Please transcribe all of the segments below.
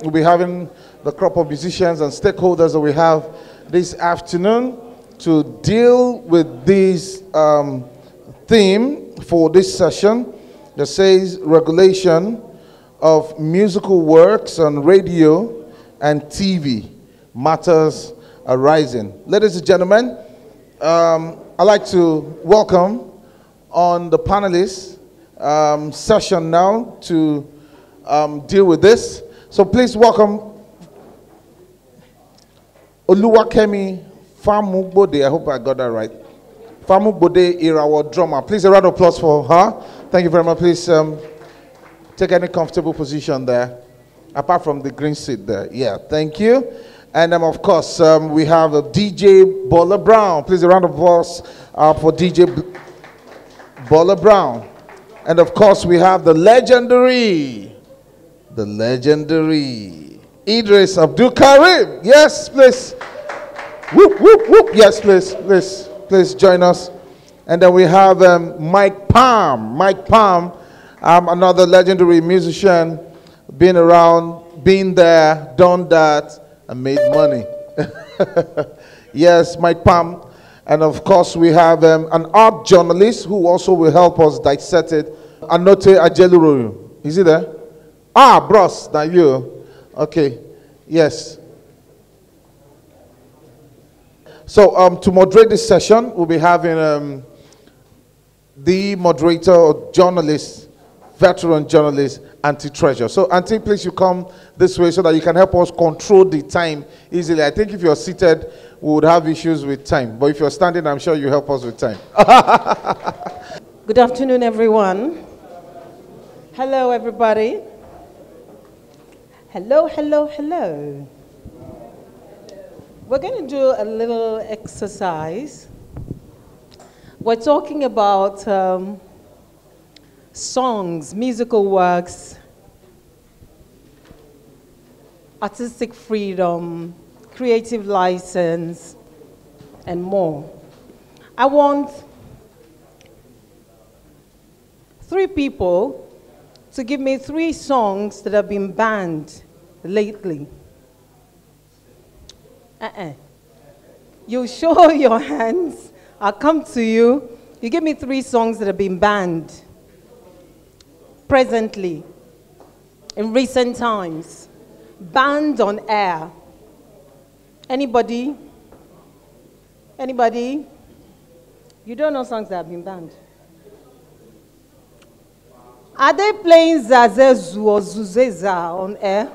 we'll be having the crop of musicians and stakeholders that we have this afternoon to deal with this theme for this session that says regulation of musical works on radio and TV, matters arising. Ladies and gentlemen, I'd like to welcome on the panelists session now to deal with this. So please welcome Oluwakemi Famugbode. I hope I got that right. Famugbode Irawo drummer. Please a round of applause for her. Thank you very much. Please take any comfortable position there, apart from the green seat there. Yeah, thank you. And of course, we have DJ Bola Browne. Please a round of applause for DJ Bola Browne. And of course, we have the legendary Eedris Abdulkareem. Yes, please. Whoop, whoop, whoop. Yes, please join us. And then we have Myke. Myke, another legendary musician, been around, been there, done that, and made money. Yes, Myke. And of course, we have an art journalist who also will help us dissect it. Anote Ajeluorou. Is he there? Ah, bros, that you. Okay, yes. So to moderate this session, we'll be having the moderator or journalist, veteran journalist, Auntie Treasure. So Auntie, please you come this way so that you can help us control the time easily. I think if you're seated, we would have issues with time. But if you're standing, I'm sure you help us with time. Good afternoon, everyone. Hello, everybody. Hello. We're going to do a little exercise. We're talking about songs, musical works, artistic freedom, creative license, and more. I want 3 people to give me 3 songs that have been banned lately. You show your hands, I'll come to you. You give me 3 songs that have been banned presently, in recent times, banned on air. Anybody? Anybody? You don't know songs that have been banned? Are they playing Zazezu or Zuzeza on air?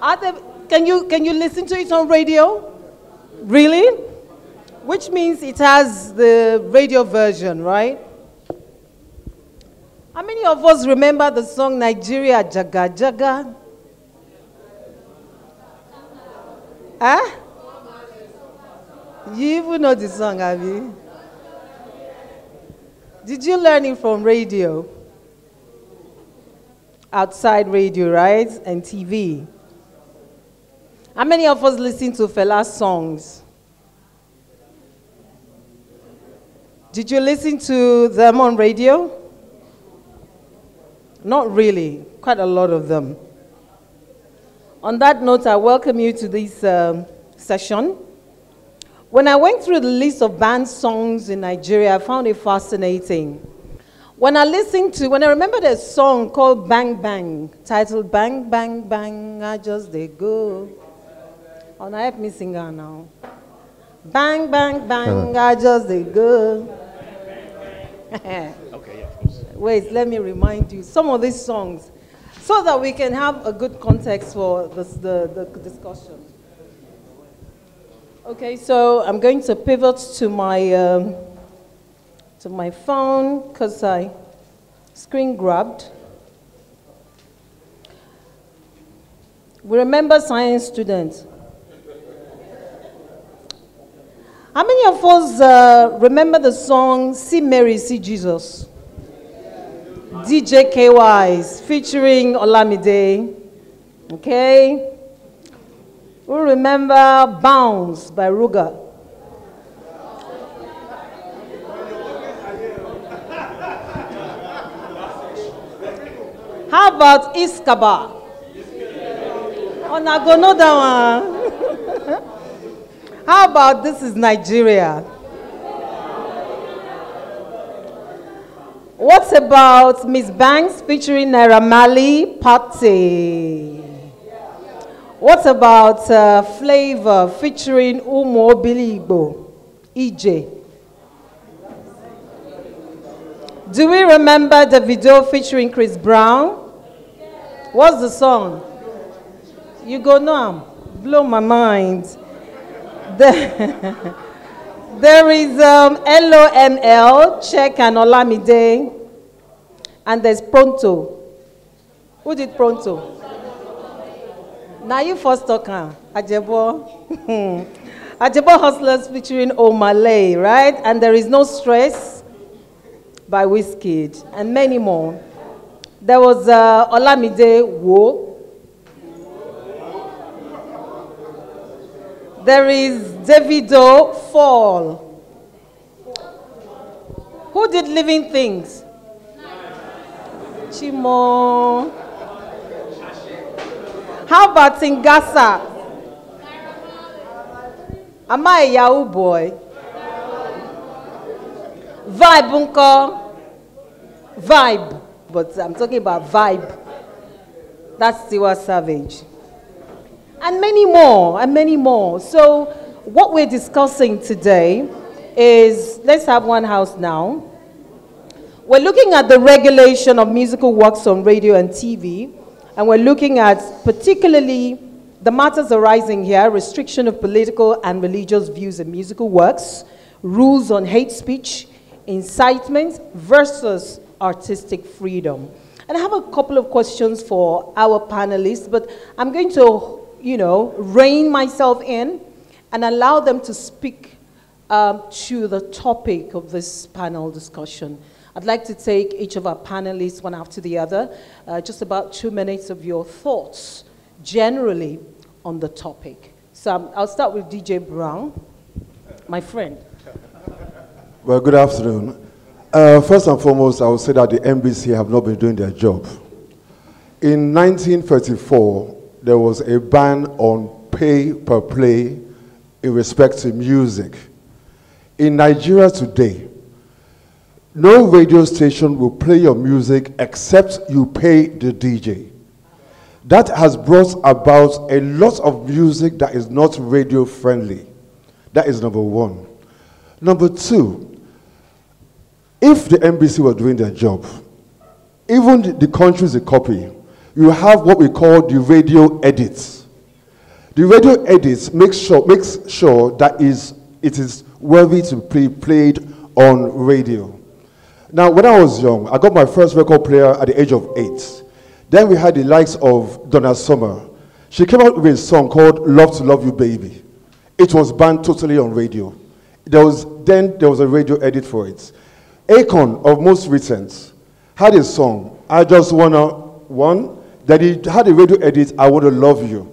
Are they, can you listen to it on radio? Really? Which means it has the radio version, right? How many of us remember the song Nigeria Jaga Jaga? Huh? You even know the song, have you? Did you learn it from radio? Outside radio, right? And TV. How many of us listen to Fela's songs? Did you listen to them on radio? Not really. Quite a lot of them. On that note, I welcome you to this session. When I went through the list of banned songs in Nigeria, I found it fascinating. When I remember the song called Bang Bang, titled Bang Bang Bang, I just they go. Oh, now help me sing her now. Bang Bang Bang, I just they go. Okay, yeah. Wait, let me remind you some of these songs so that we can have a good context for the discussion. Okay, so I'm going to pivot to my phone because I screen grabbed. We remember science students. How many of us remember the song See Mary, See Jesus? DJ KY's featuring Olamide. Okay. We remember Bounce by Ruga. How about Iskaba? Oh, now go know that one. How about This Is Nigeria? What about Miss Banks featuring Naira Marley, Party? What about Flavor featuring Umo Biligbo, EJ? Do we remember the video featuring Chris Browne? What's the song? You go now. Blow my mind. There is LOML, Check and Olamide. And there's Pronto. Who did Pronto? Now you first talk, Ajebo. Ajebo Hustlers featuring Omalay, right? And There Is No Stress by Wizkid, and many more. There was Olamide Wo. There is Davido Fall. Who did Living Things? Chimo. How about Tingasa? Am I a Yahoo boy? Vibe, Uncle. Vibe. But I'm talking about Vibe. That's Tiwa Savage. And many more, and many more. So what we're discussing today is, let's have one house now. We're looking at the regulation of musical works on radio and TV, and we're looking at particularly the matters arising here: restriction of political and religious views in musical works, rules on hate speech, incitement versus artistic freedom. And I have a couple of questions for our panelists, but I'm going to, rein myself in and allow them to speak to the topic of this panel discussion. I'd like to take each of our panelists one after the other, just about 2 minutes of your thoughts generally on the topic. So I'll start with DJ Browne, my friend. Well, good afternoon. First and foremost, I will say that the NBC have not been doing their job. In 1934, there was a ban on pay per play in respect to music. In Nigeria today, no radio station will play your music except you pay the DJ. That has brought about a lot of music that is not radio friendly. That is number one. Number two, if the NBC were doing their job, even the countries a copy, you have what we call the radio edits. The radio edits makes sure that it is worthy to be played on radio. Now, when I was young, I got my first record player at the age of 8. Then we had the likes of Donna Summer. She came out with a song called Love to Love You Baby. It was banned totally on radio. There was a radio edit for it. Akon, of most recent, had a song, I Just Wanna One, that he had a radio edit, I Wanna Love You.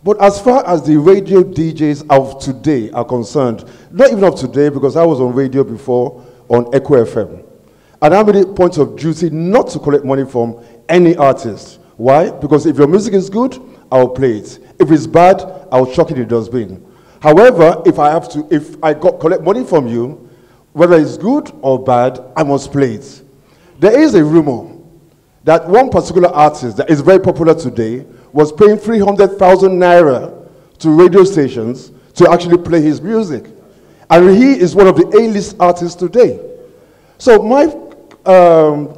But as far as the radio DJs of today are concerned, not even of today, because I was on radio before on Echo FM, and I made a point of duty not to collect money from any artist. Why? Because if your music is good, I'll play it. If it's bad, I'll chuck it in the dustbin. However, if I collect money from you, whether it's good or bad, I must play it. There is a rumor that one particular artist that is very popular today was paying 300,000 naira to radio stations to actually play his music. And he is one of the A-list artists today. So my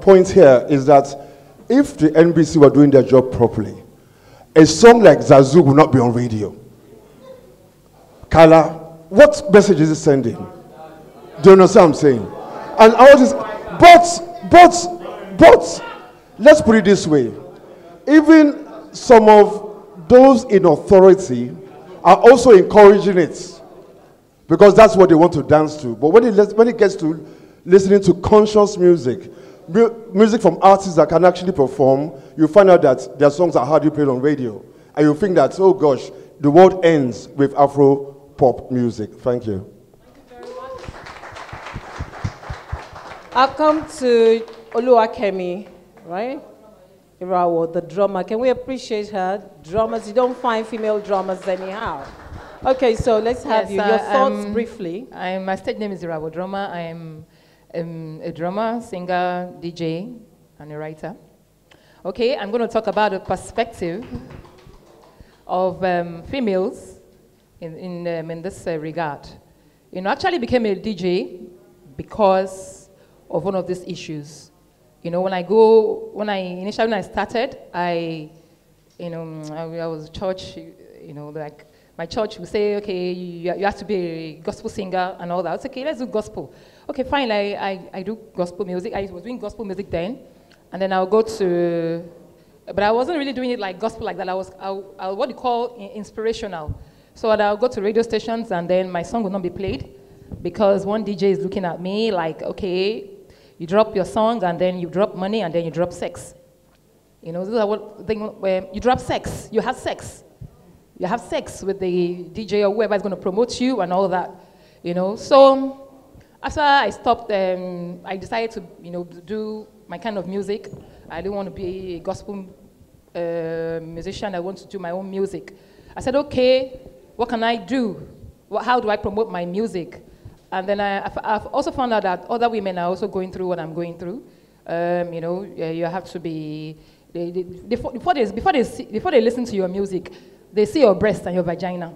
point here is that if the NBC were doing their job properly, a song like Zazu would not be on radio. Kala, what message is it sending? Do you understand what I'm saying? And all this, but, let's put it this way. Even some of those in authority are also encouraging it because that's what they want to dance to. But when it gets to listening to conscious music, music from artists that can actually perform, you find out that their songs are hardly played on radio. And you think that, oh gosh, the world ends with Afro pop music. Thank you. Thank you very much. I'll come to Oluwakemi, right? Irawo, the drummer. Can we appreciate her? Drummers, you don't find female drummers anyhow. Okay, so let's have your thoughts briefly. My stage name is Irawo Drummer. I am a drummer, singer, DJ, and a writer. Okay, I'm going to talk about the perspective of females in this regard. You know, I actually became a DJ because of one of these issues. You know, when I started, I was church, you know, like my church would say, okay, you have to be a gospel singer and all that. I was okay, let's do gospel. Okay, fine, I do gospel music. I was doing gospel music then, and then I'll go to, but I wasn't really doing it like gospel like that. I was what you call inspirational. So I'll go to radio stations and then my song would not be played because one DJ is looking at me like, okay, you drop your song and then you drop money and then you drop sex. You know, this is what thing where you drop sex, you have sex. You have sex with the DJ or whoever is going to promote you and all that, you know. So after I stopped, I decided to, you know, do my kind of music. I didn't want to be a gospel musician. I want to do my own music. I said, okay, what can I do? How do I promote my music? And then I've also found out that other women are also going through what I'm going through. You know, you have to be, before they listen to your music, they see your breast and your vagina.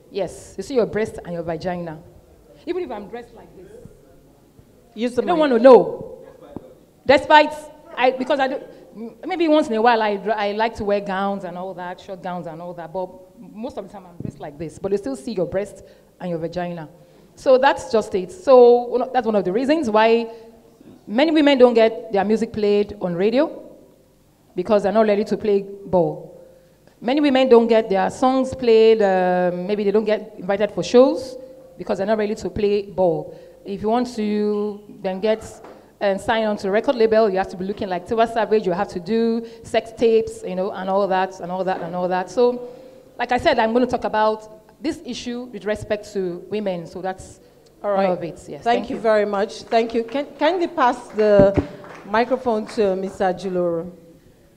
Yes, they see your breast and your vagina. Even if I'm dressed like this, you don't want to know. Despite, because I do, maybe once in a while I like to wear gowns and all that, short gowns and all that, but most of the time I'm dressed like this. But they still see your breast and your vagina. So that's just it. So that's one of the reasons why many women don't get their music played on radio because they're not ready to play ball. Many women don't get their songs played, maybe they don't get invited for shows because they're not ready to play ball. If you want to then get and sign on to a record label, you have to be looking like Tiwa Savage, you have to do sex tapes, you know, and all that, and all that, and all that. So, like I said, I'm going to talk about this issue with respect to women, so that's all right. All of it. Yes, thank you very much. Thank you. Can you pass the microphone to Mr. Ajeluorou?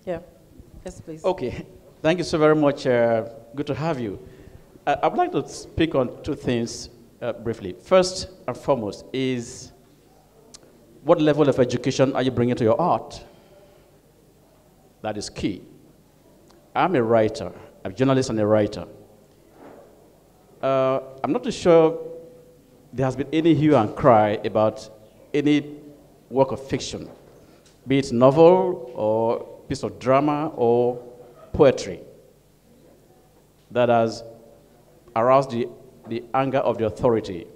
Yeah. Yes, please. Okay. Thank you so very much. Good to have you. I would like to speak on two things briefly. First and foremost is what level of education are you bringing to your art? That is key. I'm a writer. I'm a journalist and a writer. I'm not too sure there has been any hue and cry about any work of fiction, be it novel or piece of drama or poetry, that has aroused the anger of the authority,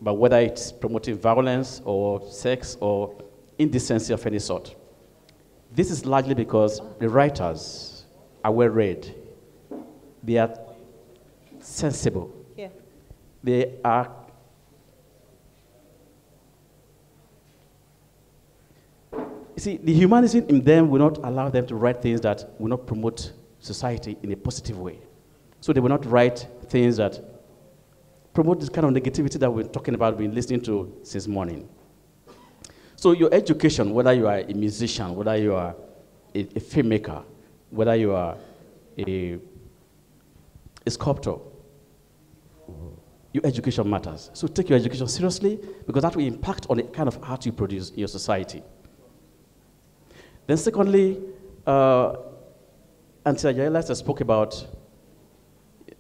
but whether it's promoting violence or sex or indecency of any sort. This is largely because the writers are well read. They are sensible. Yeah. They are you see, the humanism in them will not allow them to write things that will not promote society in a positive way. So they will not write things that promote this kind of negativity that we're talking about, we've been listening to since morning. So your education, whether you are a musician, whether you are a filmmaker, whether you are a sculptor, your education matters. So take your education seriously because that will impact on the kind of art you produce in your society. Then secondly, Auntie Ajeluorou spoke about,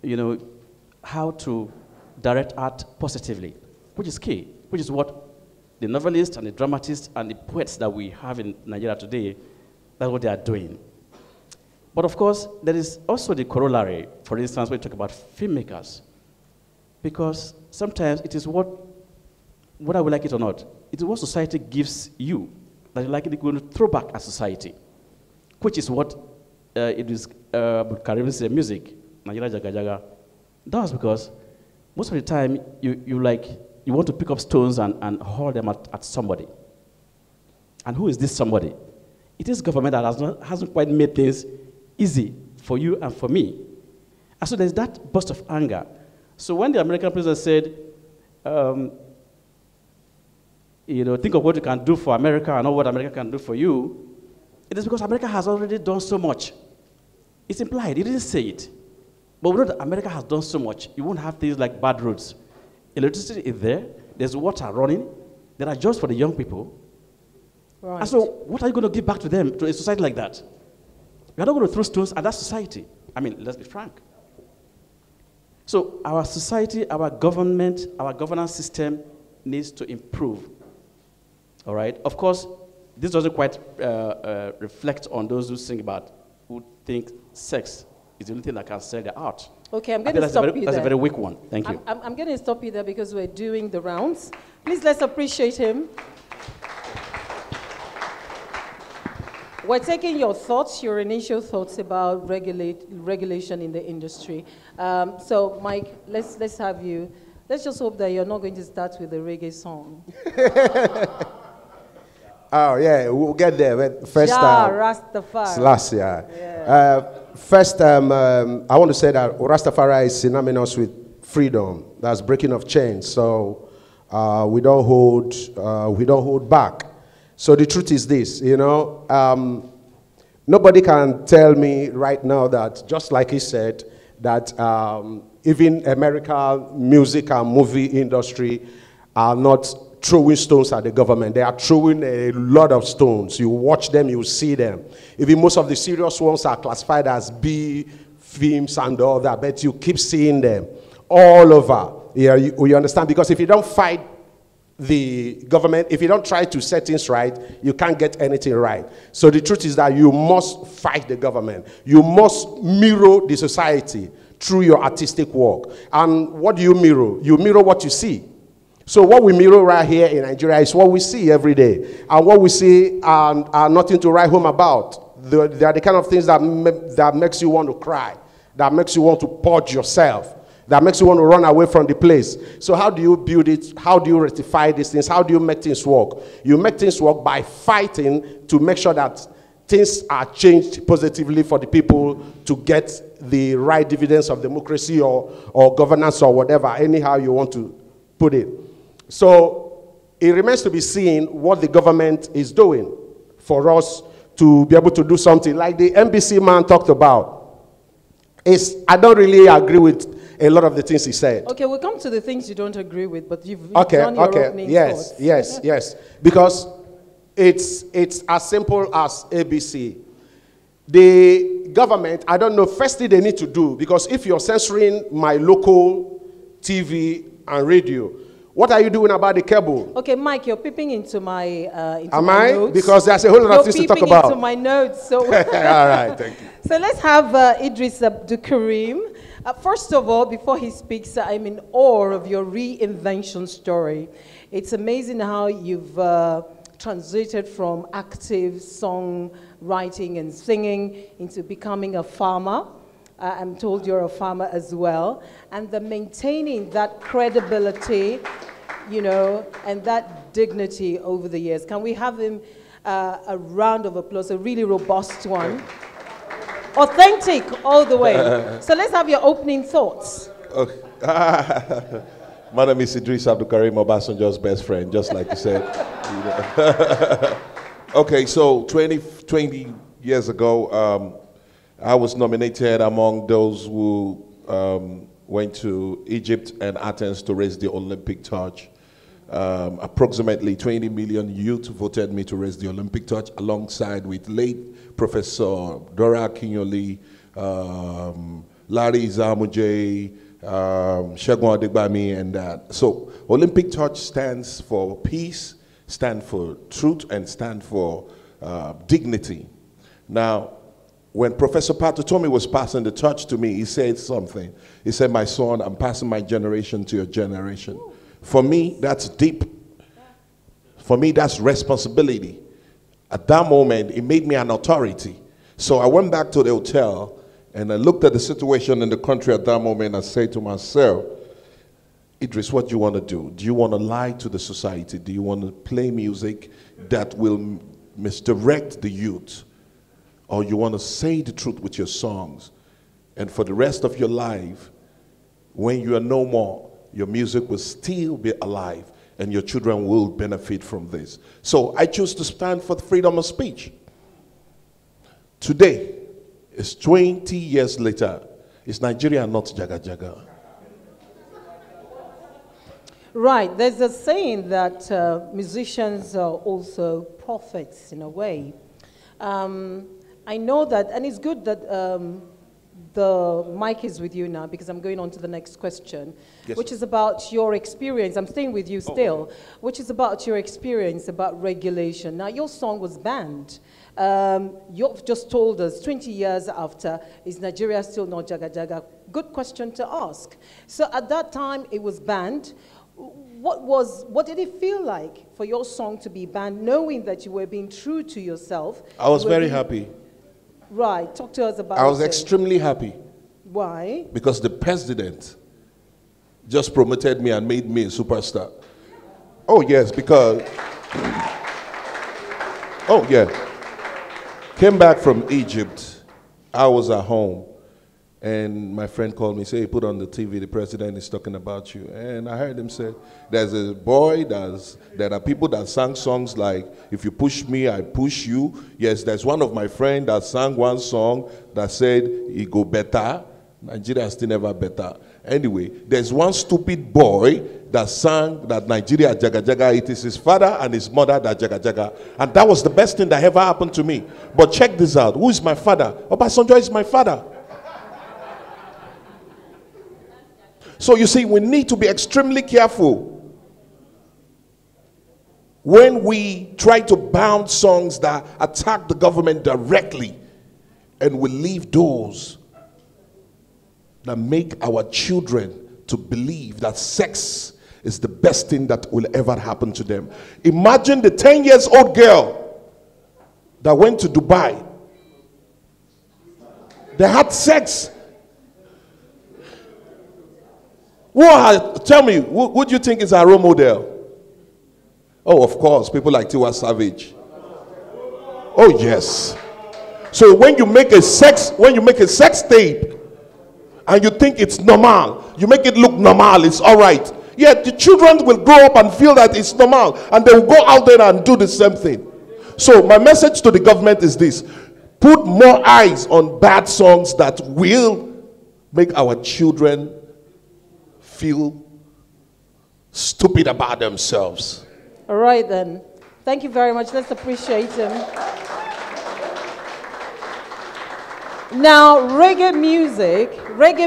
you know, how to direct art positively, which is key, which is what the novelists and the dramatists and the poets that we have in Nigeria today, that's what they are doing. But of course, there is also the corollary, for instance, when we talk about filmmakers, because sometimes it is whether we like it or not, it is what society gives you that you're likely going to throw back at society, which is what Eedris Abdulkareem's music, Nigeria Jaga Jaga, does, because most of the time you want to pick up stones and hurl them at somebody. And who is this somebody? It is government that hasn't quite made things easy for you and for me. And so there's that burst of anger. So when the American president said, you know, think of what you can do for America and not what America can do for you, It is because America has already done so much. It's implied. He didn't say it. But we know that America has done so much. You won't have things like bad roads. Electricity is there. There's water running. There are jobs for the young people. Right. And so what are you going to give back to them, to a society like that? You're not going to throw stones at that society. I mean, let's be frank. So our society, our government, our governance system needs to improve. All right? Of course, this doesn't quite reflect on those who think sex is the only thing that can sell their art. Okay, I'm going to stop you there. That's a very weak one. Thank you. I'm going to stop you there because we're doing the rounds. Please, let's appreciate him. We're taking your thoughts, your initial thoughts about regulation in the industry. So, Myke, let's have you. Let's just hope that you're not going to start with a reggae song. Oh, yeah, we'll get there. But first, Rastafari. Yeah. First, I want to say that Rastafari is synonymous with freedom. That's breaking of chains. So we don't hold back. So the truth is this, you know, nobody can tell me right now that, just like he said, that even American music and movie industry are not throwing stones at the government. They are throwing a lot of stones. You watch them, you see them. Even most of the serious ones are classified as B films and all that, but you keep seeing them all over. Yeah, you understand? Because if you don't fight the government, if you don't try to set things right, you can't get anything right. So the truth is that you must fight the government. You must mirror the society through your artistic work. And what do you mirror? You mirror what you see. So what we mirror right here in Nigeria is what we see every day. And what we see are nothing to write home about. They are the kind of things that makes you want to cry, that makes you want to purge yourself, that makes you want to run away from the place. So how do you build it? How do you rectify these things? How do you make things work? You make things work by fighting to make sure that things are changed positively for the people to get the right dividends of democracy or governance or whatever, anyhow you want to put it. So it remains to be seen what the government is doing for us to be able to do something like the NBC man talked about. I don't really agree with a lot of the things he said. Okay, we'll come to the things you don't agree with, but you've done your opening thoughts. Yes. Because it's as simple as ABC. The government, I don't know, first thing they need to do, because if you're censoring my local TV and radio, what are you doing about the cable? Okay, Myke, you're peeping into my Am I? Notes. Because there's a whole lot of things to talk about. You're peeping into my notes. So all right, thank you. So let's have Eedris Abdulkareem. First of all, before he speaks, I'm in awe of your reinvention story. It's amazing how you've transited from active song writing and singing into becoming a farmer. I'm told you're a farmer as well. And the maintaining that credibility, you know, and that dignity over the years. Can we have him a round of applause, a really robust one? Authentic all the way. So let's have your opening thoughts. Okay. My name is Eedris Abdulkareem, Obasanjo's best friend, just like you said. Okay, so 20 years ago, I was nominated among those who went to Egypt and Athens to raise the Olympic torch. Approximately 20 million youth voted me to raise the Olympic torch, alongside with late Professor Dora Akinyoli, Larry Zamuje, Segun Adegbami, and that. So Olympic torch stands for peace, stands for truth, and stands for dignity. Now, when Professor Patotomi was passing the torch to me, he said something. He said, "My son, I'm passing my generation to your generation." For me, that's deep. For me, that's responsibility. At that moment, it made me an authority. So I went back to the hotel and I looked at the situation in the country at that moment. I said to myself, Eedris, what do you want to do? Do you want to lie to the society? Do you want to play music that will misdirect the youth? Or you want to say the truth with your songs? And for the rest of your life, when you are no more, your music will still be alive and your children will benefit from this. So I choose to stand for the freedom of speech. Today, it's 20 years later. Is Nigeria not Jaga Jaga? Right. There's a saying that musicians are also prophets in a way. I know that, and it's good that the mic is with you now because I'm going on to the next question, yes, which is about your experience. I'm staying with you still, which is about your experience about regulation. Now, your song was banned. You've just told us 20 years after, is Nigeria still not Jaga Jaga? Good question to ask. So at that time, it was banned. What did it feel like for your song to be banned, knowing that you were being true to yourself? I was very happy. Right, talk to us about it. I was extremely happy. Why? Because the president just promoted me and made me a superstar. Oh yes, because, oh yeah. Came back from Egypt, I was at home, and my friend called me, say, hey, put on the TV, the president is talking about you. And I heard him say, there's a boy, there are people that sang songs like, if you push me, I push you. Yes, there's one of my friends that sang one song that said, it go better. Nigeria still never better. Anyway, there's one stupid boy that sang that Nigeria Jaga Jaga. It is his father and his mother that Jaga Jaga. And that was the best thing that ever happened to me. But check this out. Who is my father? Obasanjo is my father. So you see, we need to be extremely careful when we try to bound songs that attack the government directly, and we leave those that make our children to believe that sex is the best thing that will ever happen to them. Imagine the 10-year-old girl that went to Dubai. They had sex. Tell me, who do you think is our role model? Oh, of course, people like Tiwa Savage. Oh, yes. So when you make a sex tape and you think it's normal, you make it look normal, it's all right. Yeah, the children will grow up and feel that it's normal, and they will go out there and do the same thing. So my message to the government is this: put more eyes on bad songs that will make our children feel stupid about themselves. All right then. Thank you very much. Let's appreciate him. Now, reggae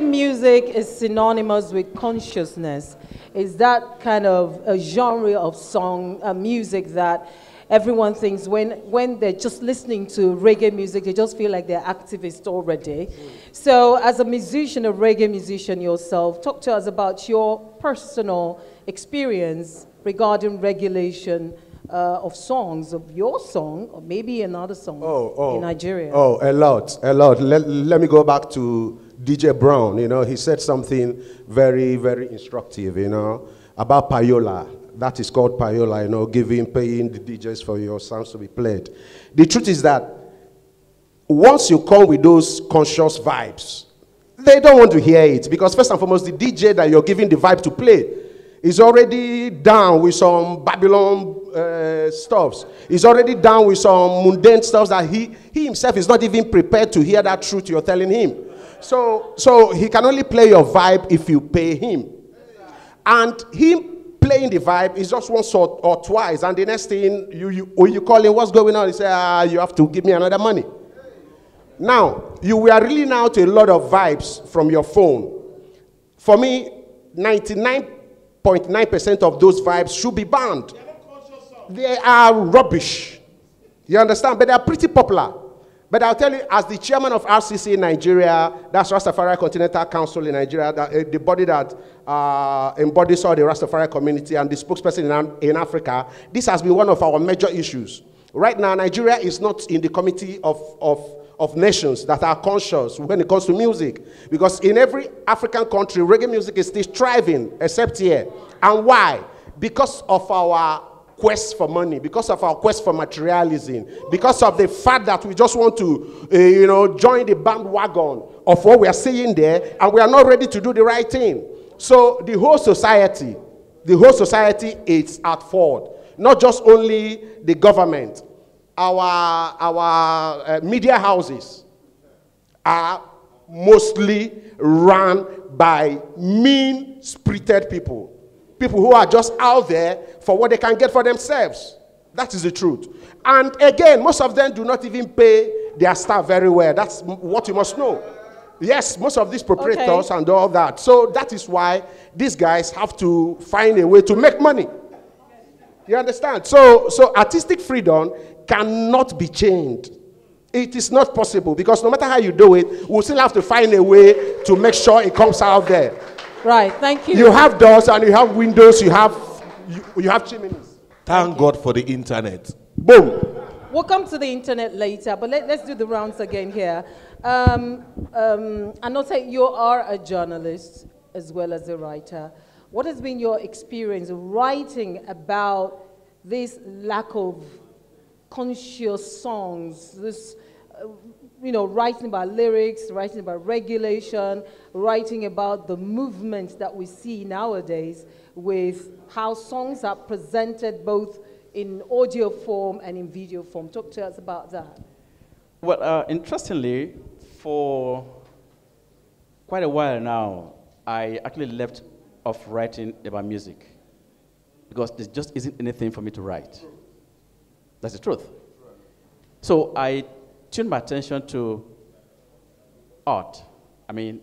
music is synonymous with consciousness. Is that kind of a genre of song, music that everyone thinks when they're just listening to reggae music, they just feel like they're activists already. So as a musician, a reggae musician yourself, talk to us about your personal experience regarding regulation of songs, of your song, or maybe another song in Nigeria. Oh, a lot. Let me go back to DJ Browne. You know, he said something very, very instructive, you know, about payola. That is called payola, you know, paying the DJs for your songs to be played. The truth is that once you come with those conscious vibes, they don't want to hear it, because first and foremost, the DJ that you're giving the vibe to play is already down with some Babylon stuffs. He's already down with some mundane stuff that he himself is not even prepared to hear that truth you're telling him. So he can only play your vibe if you pay him. And him playing the vibe is just once or twice, and the next thing you call him, what's going on? He say, you have to give me another money. Now, you were reeling out a lot of vibes from your phone. For me, 99.9% of those vibes should be banned. They are rubbish. You understand? But they are pretty popular. But I'll tell you, as the chairman of RCC in Nigeria, that's Rastafari Continental Council in Nigeria, the body that embodies all the Rastafari community, and the spokesperson in Africa, this has been one of our major issues. Right now, Nigeria is not in the committee of nations that are conscious when it comes to music. Because in every African country, reggae music is still thriving, except here. And why? Because of our quest for money, because of our quest for materialism, because of the fact that we just want to, join the bandwagon of what we are seeing there, and we are not ready to do the right thing. So the whole society is at fault. Not just only the government. our media houses are mostly run by mean-spirited people. People who are just out there for what they can get for themselves. That is the truth. And again, most of them do not even pay their staff very well. That's what you must know. Yes, most of these proprietors and all that. So that is why these guys have to find a way to make money. You understand? So artistic freedom cannot be chained. It is not possible, because no matter how you do it, we'll still have to find a way to make sure it comes out there. Right, thank you. You have doors and you have windows, you have chimneys. Thank God for the internet. Boom. We'll come to the internet later, but let's do the rounds again here. Anote, you are a journalist as well as a writer. What has been your experience writing about this lack of conscious songs, this, writing about lyrics, writing about regulation, writing about the movement that we see nowadays with how songs are presented both in audio form and in video form? Talk to us about that. Well, interestingly, for quite a while now, I actually left off writing about music because there just isn't anything for me to write. That's the truth. So I tuned my attention to art. I mean,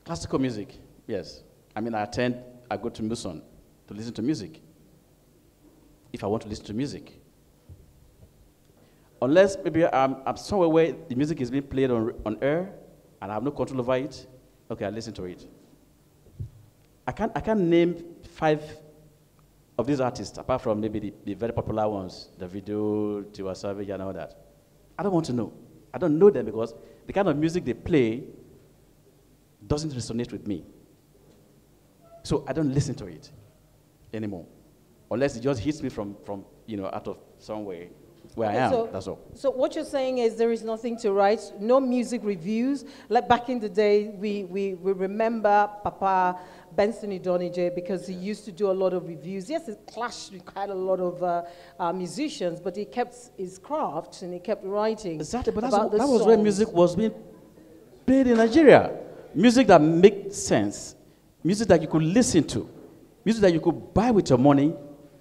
classical music, yes. I go to Muson to listen to music, if I want to listen to music. Unless maybe I'm somewhere where the music is being played on air and I have no control over it, okay, I listen to it. I can't name 5 of these artists, apart from maybe the very popular ones, the video, Tiwa Savage and all that. I don't want to know. I don't know them because the kind of music they play doesn't resonate with me. So I don't listen to it anymore. Unless it just hits me from out of somewhere where I am, that's all. So what you're saying is there is nothing to write, no music reviews. Like back in the day, we remember Papa Benson Idonije because he used to do a lot of reviews. Yes, it clashed with quite a lot of musicians, but he kept his craft and he kept writing. Exactly, but that was where music was being played in Nigeria. Music that made sense, music that you could listen to, music that you could buy with your money,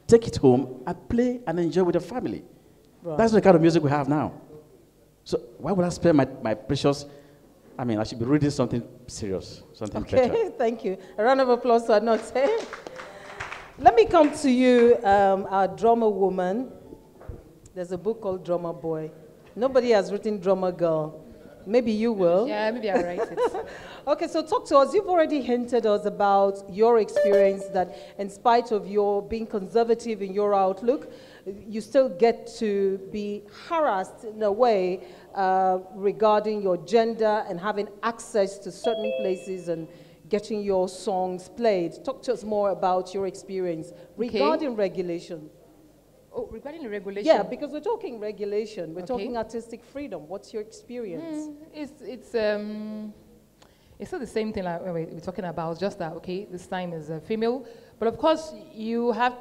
take it home and play and enjoy with your family. Right. That's the kind of music we have now. So why would I spend my precious, I should be reading something serious, something better. Okay, thank you. A round of applause to Anote. Let me come to you, our drummer woman. There's a book called Drummer Boy. Nobody has written Drummer Girl. Maybe you will. Yeah, maybe I'll write it. Okay, so talk to us. You've already hinted us about your experience that in spite of your being conservative in your outlook, you still get to be harassed in a way regarding your gender and having access to certain places and getting your songs played. Talk to us more about your experience regarding regulation. Oh, regarding the regulation? Yeah, because we're talking regulation. We're talking artistic freedom. What's your experience? It's still the same thing like we're talking about, just that, this time is a female. But of course, you have,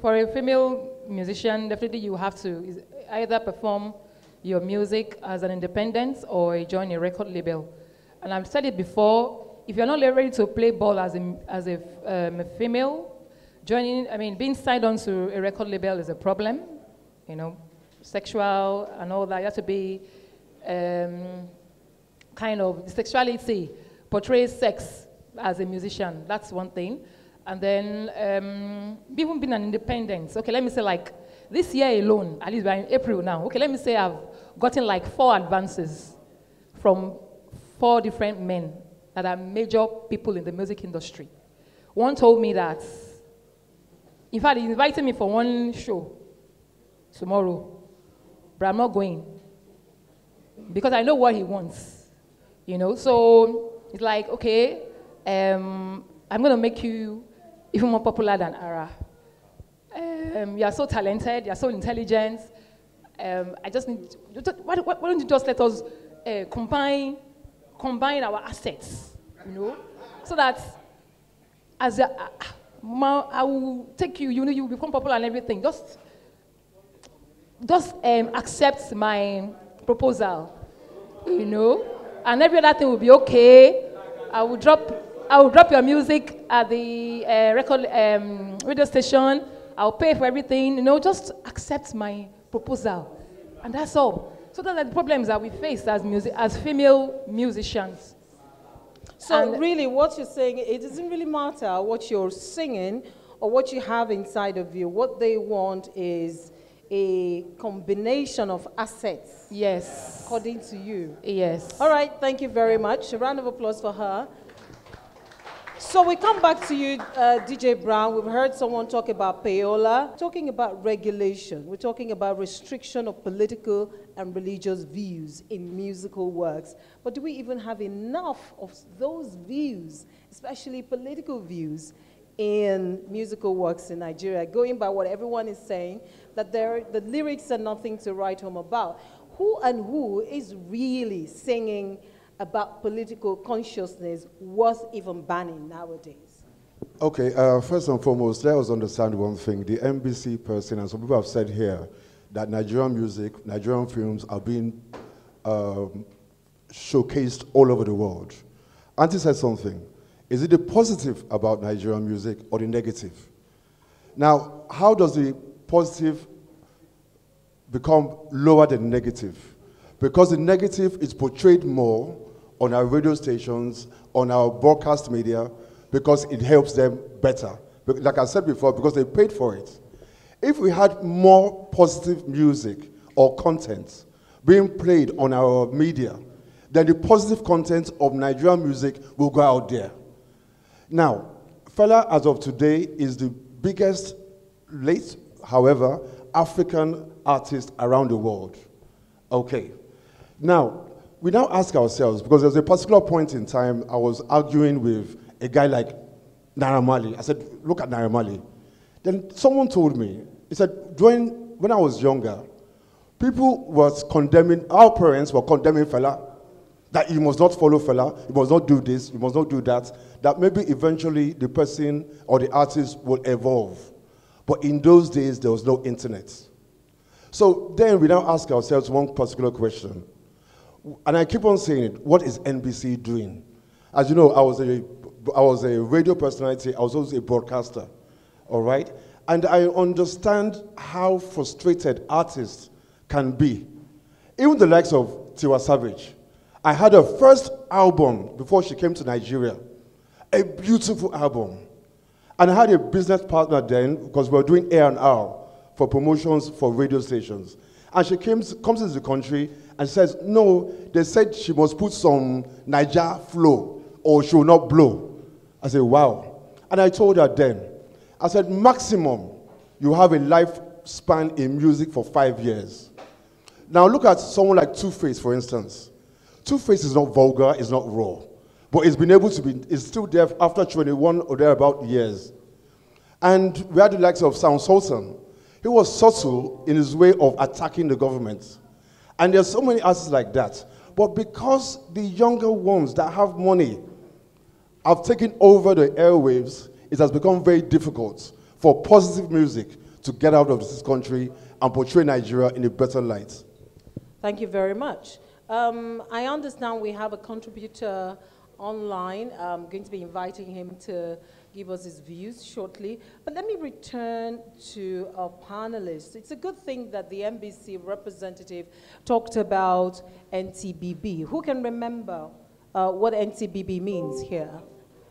for a female musician, definitely you have to either perform your music as an independent or join a record label. And I've said it before, if you're not ready to play ball as a female, being signed on to a record label is a problem, sexual and all that. You have to be sexuality portrays sex as a musician. That's one thing. And then even being an independent. Okay, let me say like this year alone, at least we're in April now. Okay, let me say I've gotten like 4 advances from 4 different men that are major people in the music industry. One told me that, in fact, he invited me for one show tomorrow, but I'm not going because I know what he wants, So it's like, okay, I'm going to make you even more popular than Ara. You are so talented, you are so intelligent. I just need, why don't you just let us combine our assets, so that as I will take you, you'll become popular and everything. Just just accept my proposal, you know, and every other thing will be okay. I will drop your music at the radio station. I'll pay for everything, you know, just accept my proposal. And that's all. So those are the problems that we face as female musicians. So really what you're saying, it doesn't really matter what you're singing or what you have inside of you. What they want is a combination of assets. Yes. According to you. Yes. All right, thank you very much. A round of applause for her. So we come back to you, DJ Browne. We've heard someone talk about payola, talking about regulation. We're talking about restriction of political and religious views in musical works. But do we even have enough of those views, especially political views, in musical works in Nigeria? Going by what everyone is saying, that the lyrics are nothing to write home about. Who is really singing about political consciousness worth even banning nowadays? Okay, first and foremost, let us understand one thing. The NBC person, and some people have said here, that Nigerian music, Nigerian films are being showcased all over the world. Auntie said something. Is it the positive about Nigerian music or the negative? Now, how does the positive become lower than negative? Because the negative is portrayed more on our radio stations, on our broadcast media, because it helps them better. Like I said before, because they paid for it. If we had more positive music or content being played on our media, then the positive content of Nigerian music will go out there. Now, Fela, as of today, is the biggest, late, however, African artist around the world. Okay. Now, we now ask ourselves, because there's a particular point in time, I was arguing with a guy like Naira Marley. I said, look at Naira Marley. Then someone told me, he said, when I was younger, people was condemning, our parents were condemning Fela, that you must not follow Fela, you must not do this, you must not do that, that maybe eventually the person or the artist will evolve. But in those days, there was no internet. So then we now ask ourselves one particular question. And I keep on saying it, what is NBC doing? As you know, I was a radio personality, I was also a broadcaster, all right? And I understand how frustrated artists can be. Even the likes of Tiwa Savage. I had her first album before she came to Nigeria, a beautiful album. And I had a business partner then, because we were doing A&R for promotions for radio stations. And she comes into the country and says, no, they said she must put some Niger flow or she will not blow. I said, wow. And I told her then, I said, maximum, you have a lifespan in music for 5 years. Now look at someone like Two-Face, for instance. Two-Face is not vulgar, it's not raw. But it's been able to be, it's still there after 21 or thereabout years. And we had the likes of Sound Sultan. He was subtle in his way of attacking the government. And there's so many artists like that. But because the younger ones that have money have taken over the airwaves, it has become very difficult for positive music to get out of this country and portray Nigeria in a better light. Thank you very much. I understand we have a contributor online. I'm going to be inviting him to give us his views shortly. But let me return to our panelists. It's a good thing that the NBC representative talked about NTBB. Who can remember what NTBB means here?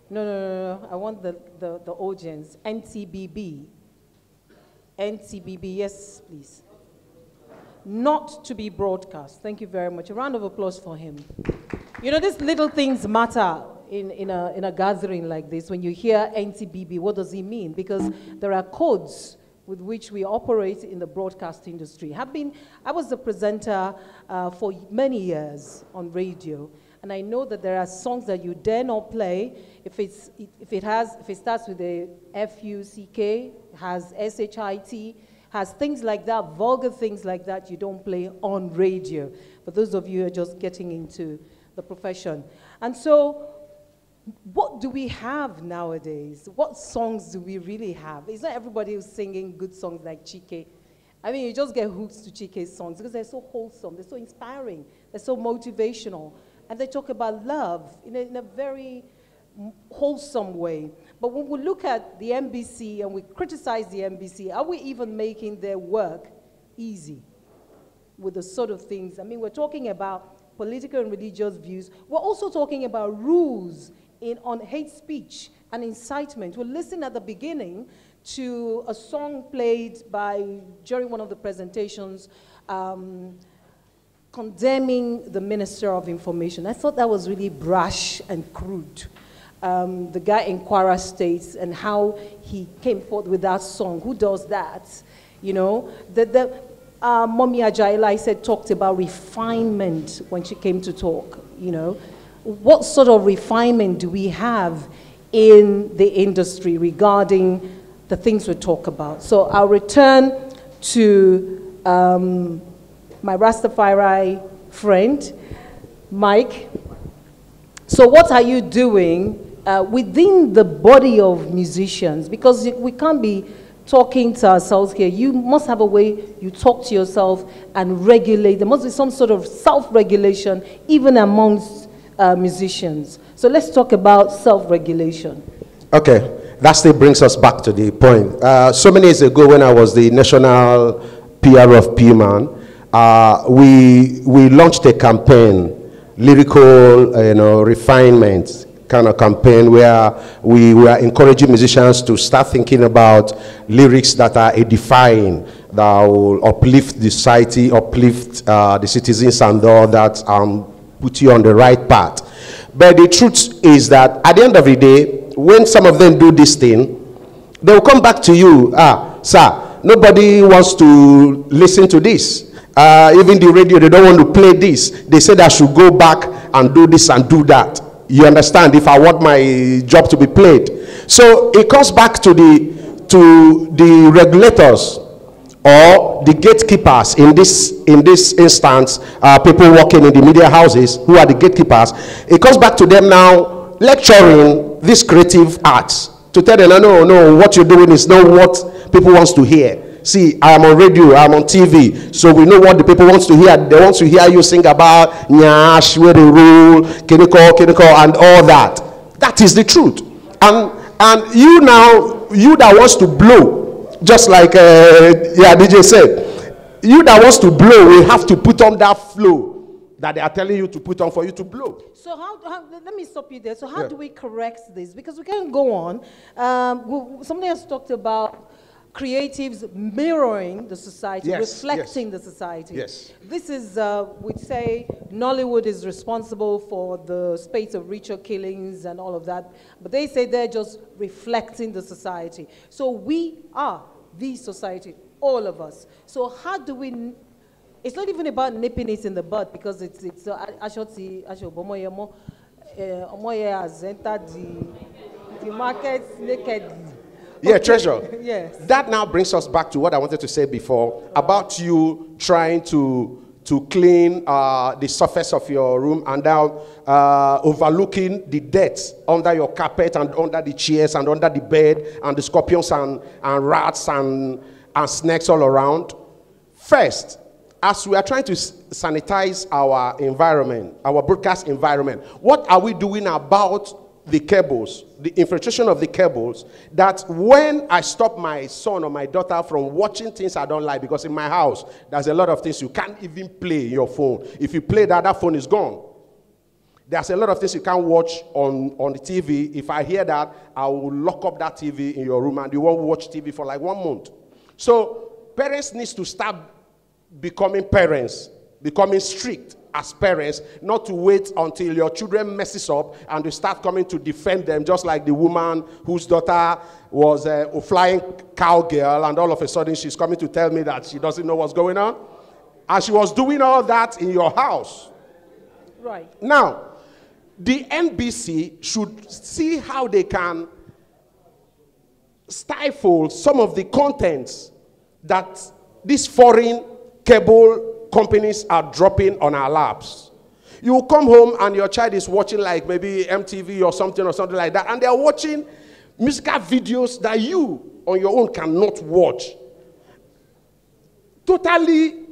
No. I want the audience. NTBB. NTBB, yes, please. Not to be broadcast. Thank you very much. A round of applause for him. You know, these little things matter in a gathering like this. When you hear NTBB, what does it mean? Because there are codes with which we operate in the broadcast industry. I was a presenter for many years on radio, and I know that there are songs that you dare not play if it starts with a FUCK, has SHIT, has things like that, vulgar things like that, you don't play on radio. For those of you who are just getting into the profession. And so, what do we have nowadays? What songs do we really have? It's not everybody who's singing good songs like Chike I mean, you just get hooked to Chike's songs because they're so wholesome, they're so inspiring, they're so motivational, and they talk about love in a very wholesome way. But when we look at the MBC and we criticize the MBC, are we even making their work easy with the sort of things? I mean, we're talking about political and religious views. We're also talking about rules on hate speech and incitement. We'll listen at the beginning to a song played during one of the presentations condemning the Minister of Information. I thought that was really brash and crude. The guy in Kwara State and how he came forth with that song. Who does that? You know, Mommy Ajayi talked about refinement when she came to talk, you know. What sort of refinement do we have in the industry regarding the things we talk about? So I'll return to my Rastafari friend, Myke. So what are you doing within the body of musicians? Because we can't be talking to ourselves here. You must have a way you talk to yourself and regulate. There must be some sort of self-regulation even amongst musicians. So let's talk about self-regulation. Okay, that still brings us back to the point. So many years ago when I was the national PR of P-Man, we launched a campaign, lyrical refinement kind of campaign, where we were encouraging musicians to start thinking about lyrics that are edifying, that will uplift the society, uplift the citizens and all that, put you on the right path. But the truth is that at the end of the day, when some of them do this thing, they will come back to you, sir, nobody wants to listen to this. Even the radio, they don't want to play this. They said I should go back and do this and do that. You understand? If I want my job to be played. So it comes back to the regulators or the gatekeepers in this instance, people working in the media houses who are the gatekeepers. It comes back to them now lecturing these creative arts to tell them, no, what you're doing is not what people wants to hear. See, I am on radio, I'm on TV, so we know what the people wants to hear. They want to hear you sing about Nyash, where the rule, Kiniko, and all that. That is the truth. And you that wants to blow, just like DJ said, you that wants to blow will have to put on that flow that they are telling you to put on for you to blow. So let me stop you there. So how do we correct this? Because we can't go on. Somebody else talked about creatives mirroring the society, reflecting the society. Yes. This is, we'd say, Nollywood is responsible for the spate of ritual killings and all of that, but they say they're just reflecting the society. So we are the society, all of us. So how do we, it's not even about nipping it in the bud, because it's Ashoti, Ashobomoyemo, Omoye has entered the market nakedly. Yeah, Treasure. Yes. That now brings us back to what I wanted to say before about you trying to clean the surface of your room and now overlooking the dirt under your carpet and under the chairs and under the bed and the scorpions and rats and snakes all around. First, as we are trying to sanitize our environment, our broadcast environment, what are we doing about the cables, the infiltration of the cables, that when I stop my son or my daughter from watching things I don't like, because in my house, there's a lot of things you can't even play in your phone. If you play that phone is gone. There's a lot of things you can't watch on the TV. If I hear that, I will lock up that TV in your room and you won't watch TV for like 1 month. So parents need to start becoming parents, becoming strict as parents, not to wait until your children messes up and you start coming to defend them, just like the woman whose daughter was a flying cowgirl, and all of a sudden she's coming to tell me that she doesn't know what's going on. And she was doing all that in your house. Right. Now, the NBC should see how they can stifle some of the contents that these foreign cable companies are dropping on our laps. You will come home and your child is watching like maybe MTV or something like that, and they are watching musical videos that you on your own cannot watch. totally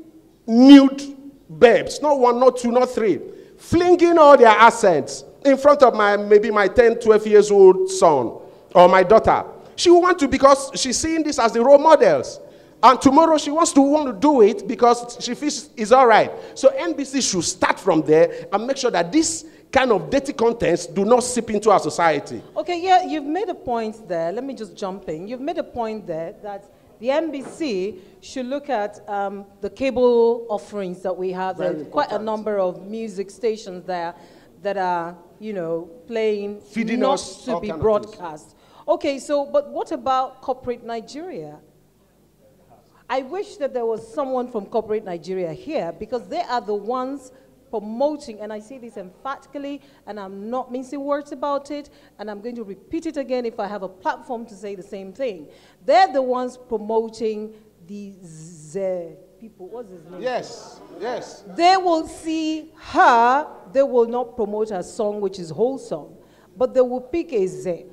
nude babes, not one, not two, not three, flinging all their assets in front of maybe my 10, 12 years old son or my daughter. She will want to, because she's seeing this as the role models. And tomorrow she want to do it because she feels it's all right. So NBC should start from there and make sure that this kind of dirty contents do not seep into our society. Okay, yeah, you've made a point there. Let me just jump in. You've made a point there that the NBC should look at the cable offerings that we have. There's quite a number of music stations there that are, you know, playing feeding not us to be broadcast. Okay, so, but what about corporate Nigeria? I wish that there was someone from corporate Nigeria here, because they are the ones promoting, and I say this emphatically, and I'm not mincing words about it, and I'm going to repeat it again if I have a platform to say the same thing. They're the ones promoting the people. What's his name? Yes, yes. They will see her, they will not promote her song, which is wholesome, but they will pick a Z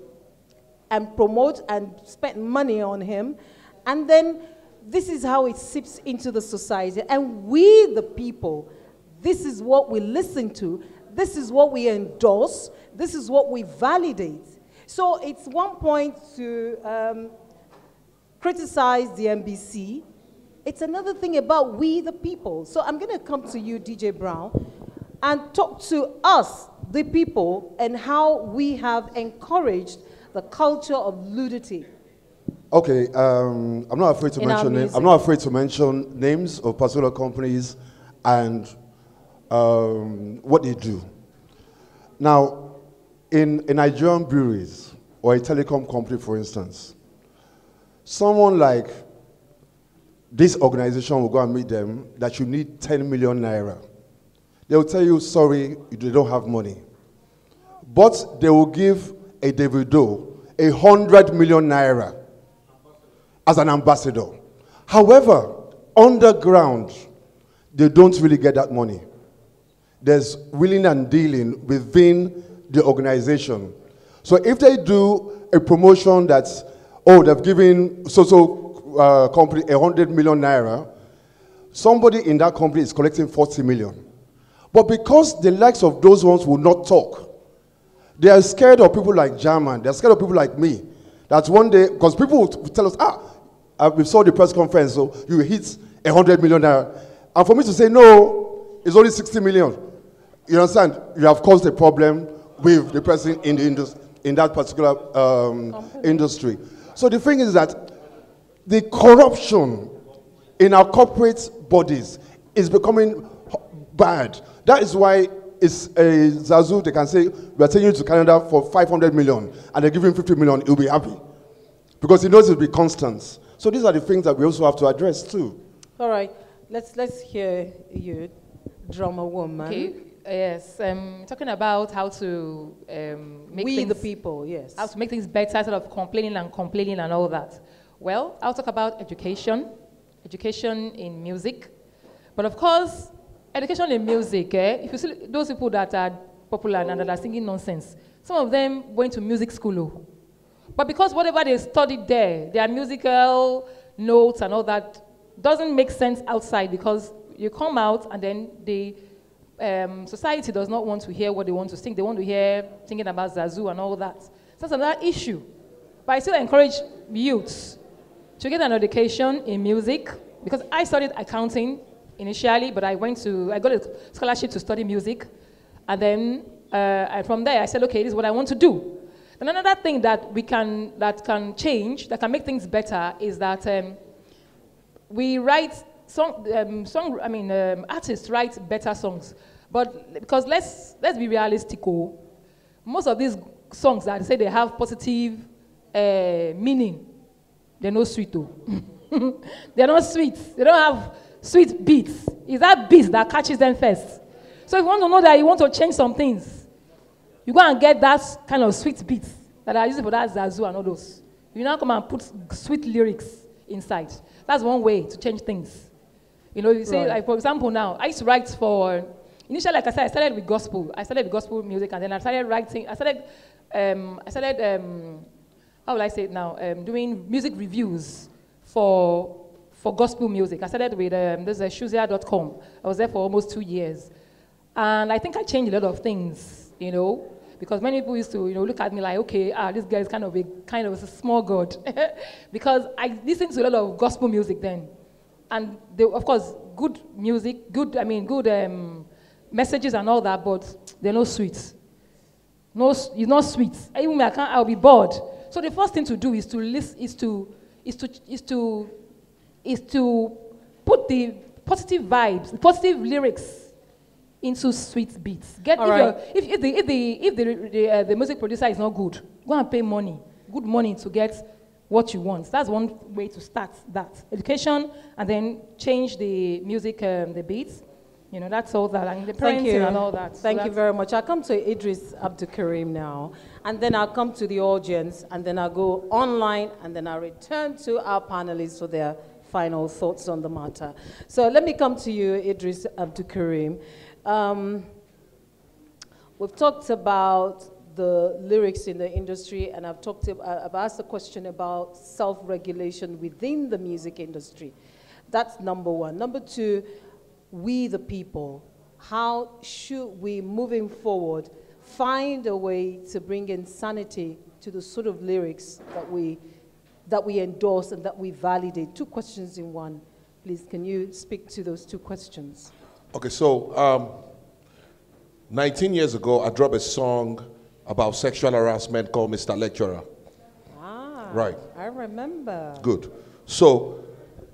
and promote and spend money on him, and then this is how it seeps into the society. And we, the people, this is what we listen to, this is what we endorse, this is what we validate. So it's one point to criticize the NBC. It's another thing about we, the people. So I'm going to come to you, DJ Browne, and talk to us, the people, and how we have encouraged the culture of nudity. Okay, I'm not afraid to mention names. I'm not afraid to mention names of particular companies and what they do. Now, in Nigerian breweries or a telecom company, for instance, someone like this organization will go and meet them that you need 10 million naira. They will tell you, sorry, they don't have money. But they will give a Davido 100 million naira as an ambassador. However, underground, they don't really get that money. There's wheeling and dealing within the organization. So if they do a promotion that's, oh, they've given so-so company 100 million naira, somebody in that company is collecting 40 million. But because the likes of those ones will not talk, they are scared of people like German, they're scared of people like me. That one day, because people will tell us, we saw the press conference, so you hit 100 million naira. And for me to say, no, it's only 60 million. You understand? You have caused a problem with the person in the in that particular industry. So the thing is that the corruption in our corporate bodies is becoming bad. That is why it's a Zazu, they can say, we are taking you to Canada for 500 million, and they give him 50 million, he'll be happy. Because he knows it'll be constant. So these are the things that we also have to address too. All right, let's hear you, drummer woman. Okay, yes, talking about how to make things, the people, yes. How to make things better instead of complaining and all that. Well, I'll talk about education in music. But of course, education in music, if you see those people that are popular and that are singing nonsense, some of them went to music school. But because whatever they studied there, their musical notes and all that, doesn't make sense outside, because you come out and then the society does not want to hear what they want to sing. They want to hear thinking about Zazu and all that. So that's another issue. But I still encourage youths to get an education in music, because I studied accounting initially, but I got a scholarship to study music. And then from there, I said, okay, this is what I want to do. And another thing that can change, that can make things better, is that we write artists write better songs. But because let's be realistic, most of these songs that say they have positive meaning, they're not sweet. They're not sweet. They don't have sweet beats. It's that beat that catches them first. So if you want to know that you want to change some things, you go and get that kind of sweet beats that are used for that Zazu and all those. You now come and put sweet lyrics inside. That's one way to change things. You know, you say, like, for example, now, I used to write for, initially, like I said, I started with gospel. I started with gospel music, and then I started writing, how will I say it now, doing music reviews for for gospel music. I started with this shuzia.com. I was there for almost 2 years. And I think I changed a lot of things, you know, because many people used to, you know, look at me like, okay, this guy is kind of a small god. Because I listened to a lot of gospel music then. And they, of course, good music, good messages and all that, but they're not sweet. No, it's not sweet. Even I'll be bored. So the first thing to do is to listen, is to put the positive vibes, positive lyrics into sweet beats. If the music producer is not good, go and pay good money to get what you want. That's one way to start that. Education, and then change the music, the beats. You know, that's all that, and the parenting and all that. Thank you very much. I'll come to Eedris Abdulkareem now, and then I'll come to the audience, and then I'll go online, and then I'll return to our panelists for their final thoughts on the matter. So let me come to you, Eedris Abdulkareem. We've talked about the lyrics in the industry, and I've asked a question about self-regulation within the music industry. That's number one. Number two, we the people, how should we, moving forward, find a way to bring in sanity to the sort of lyrics that we endorse and that we validate? Two questions in one. Please, can you speak to those two questions? Okay, so 19 years ago, I dropped a song about sexual harassment called Mr. Lecturer. Ah, right. I remember. Good. So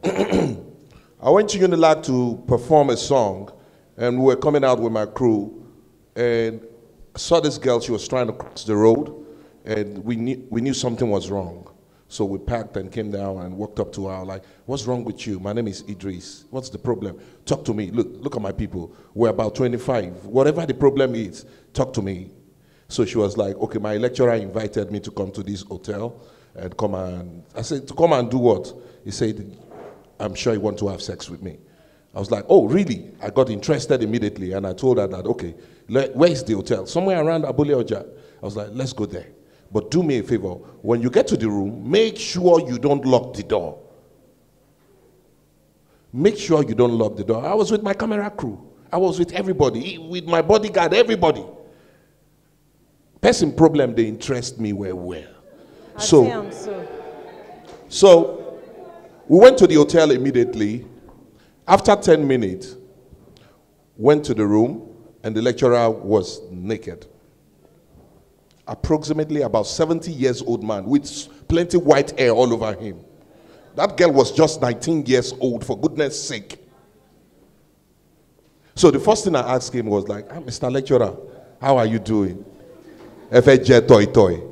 I went to Unilag to perform a song, and we were coming out with my crew, and I saw this girl. She was trying to cross the road, and we knew something was wrong. So we packed and came down and walked up to her, like, what's wrong with you? My name is Eedris. What's the problem? Talk to me. Look at my people. We're about 25. Whatever the problem is, talk to me. So she was like, okay, my lecturer invited me to come to this hotel and come and, I said, to come and do what? He said, I'm sure you want to have sex with me. I was like, oh, really? I got interested immediately, and I told her that, okay, where is the hotel? Somewhere around Abule Oja. I was like, let's go there. But do me a favor, when you get to the room, make sure you don't lock the door. Make sure you don't lock the door. I was with my camera crew. I was with everybody, with my bodyguard, everybody. Person problem, they interest me well. So we went to the hotel immediately. After 10 minutes, went to the room, and the lecturer was naked. Approximately about 70 years old man with plenty white hair all over him. That girl was just 19 years old, for goodness sake. So the first thing I asked him was like, Mr. Lecturer, how are you doing? FJ toy toy.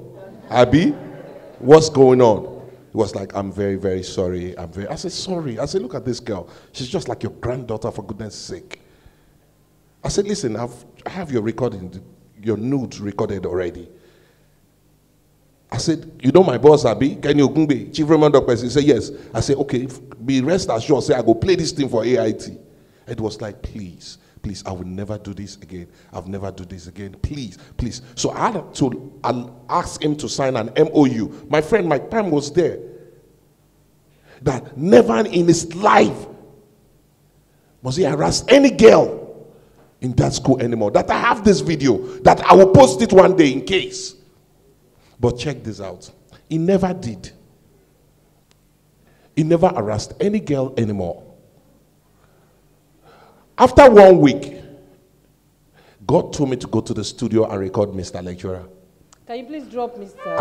Abi, what's going on? He was like, I'm very, very sorry. I said, sorry. I said, look at this girl. She's just like your granddaughter, for goodness sake. I said, listen, I have your recording, your nude recorded already. I said, you know my boss, Abi, Kenny Ogungbe, Chief Reverend Doctor. He said, yes. I said, okay, be rest assured, say I go play this thing for AIT. It was like, please, I will never do this again. I'll never do this again. Please. So I'll ask him to sign an MOU. My friend Myke Pam was there. That never in his life must he harass any girl in that school anymore. That I have this video, that I will post it one day in case. But check this out. He never did. He never harassed any girl anymore. After 1 week, God told me to go to the studio and record Mr. Lecturer. Can you please drop Mr. Oh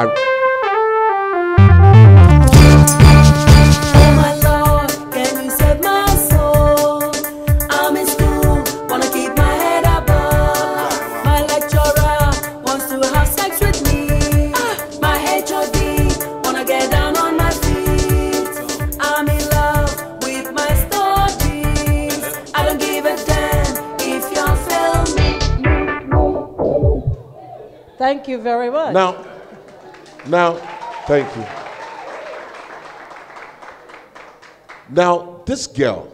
my Lord, can you save my soul? I'm in school, wanna keep my head above. My lecturer wants to have sex with me. My HOD wanna get down on my feet. I'm in love with my studies. I don't give a damn if you fail me. Thank you very much. Now, thank you. Now, this girl,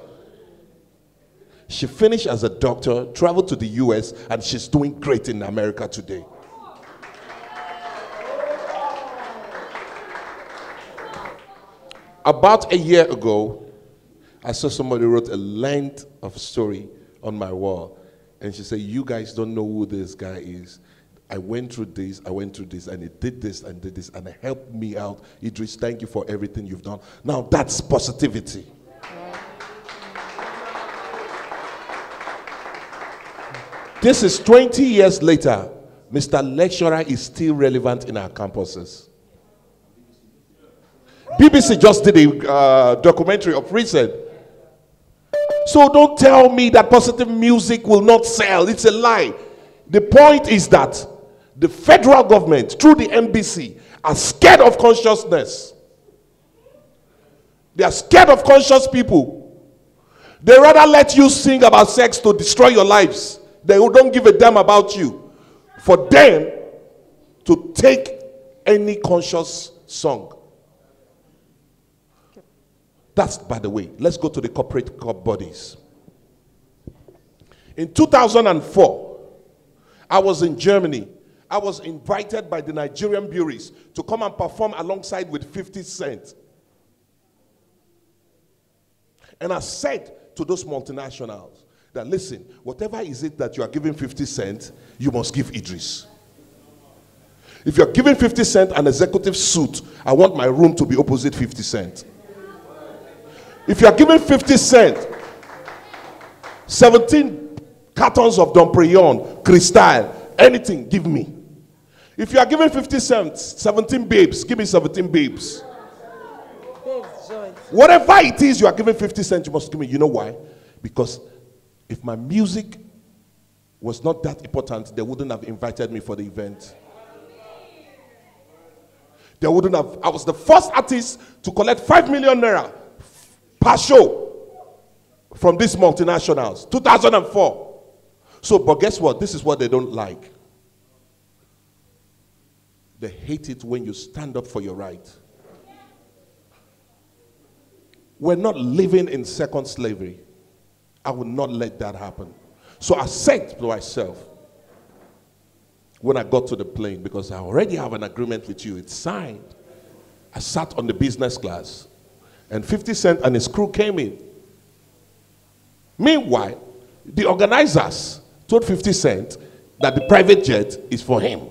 she finished as a doctor, traveled to the US, and she's doing great in America today. About a year ago, I saw somebody wrote a length of story on my wall. And she said, you guys don't know who this guy is. I went through this, and he did this, and it helped me out. Eedris, thank you for everything you've done. Now that's positivity. This is 20 years later. Mr. Lecturer is still relevant in our campuses. BBC just did a documentary of recent. So don't tell me that positive music will not sell. It's a lie. The point is that the federal government, through the NBC, are scared of consciousness. They are scared of conscious people. They rather let you sing about sex to destroy your lives. They don't give a damn about you. For them to take any conscious song. That's, by the way, let's go to the corporate bodies. In 2004, I was in Germany. I was invited by the Nigerian breweries to come and perform alongside with 50 Cent. And I said to those multinationals that, listen, whatever is it that you are giving 50 Cent, you must give Eedris. If you're giving 50 Cent an executive suit, I want my room to be opposite 50 Cent. If you are giving 50 Cent 17 cartons of Dom Perignon, Cristal, anything, give me. If you are giving 50 Cent 17 babes, give me 17 babes. Whatever it is you are giving 50 Cent, you must give me. You know why? Because if my music was not that important, they wouldn't have invited me for the event. They wouldn't have. I was the first artist to collect 5 million naira per show from these multinationals, 2004. So, but guess what? This is what they don't like. They hate it when you stand up for your right. We're not living in second slavery. I will not let that happen. So I said to myself, when I got to the plane, because I already have an agreement with you, it's signed. I sat on the business class. And 50 Cent and his crew came in. Meanwhile, the organizers told 50 Cent that the private jet is for him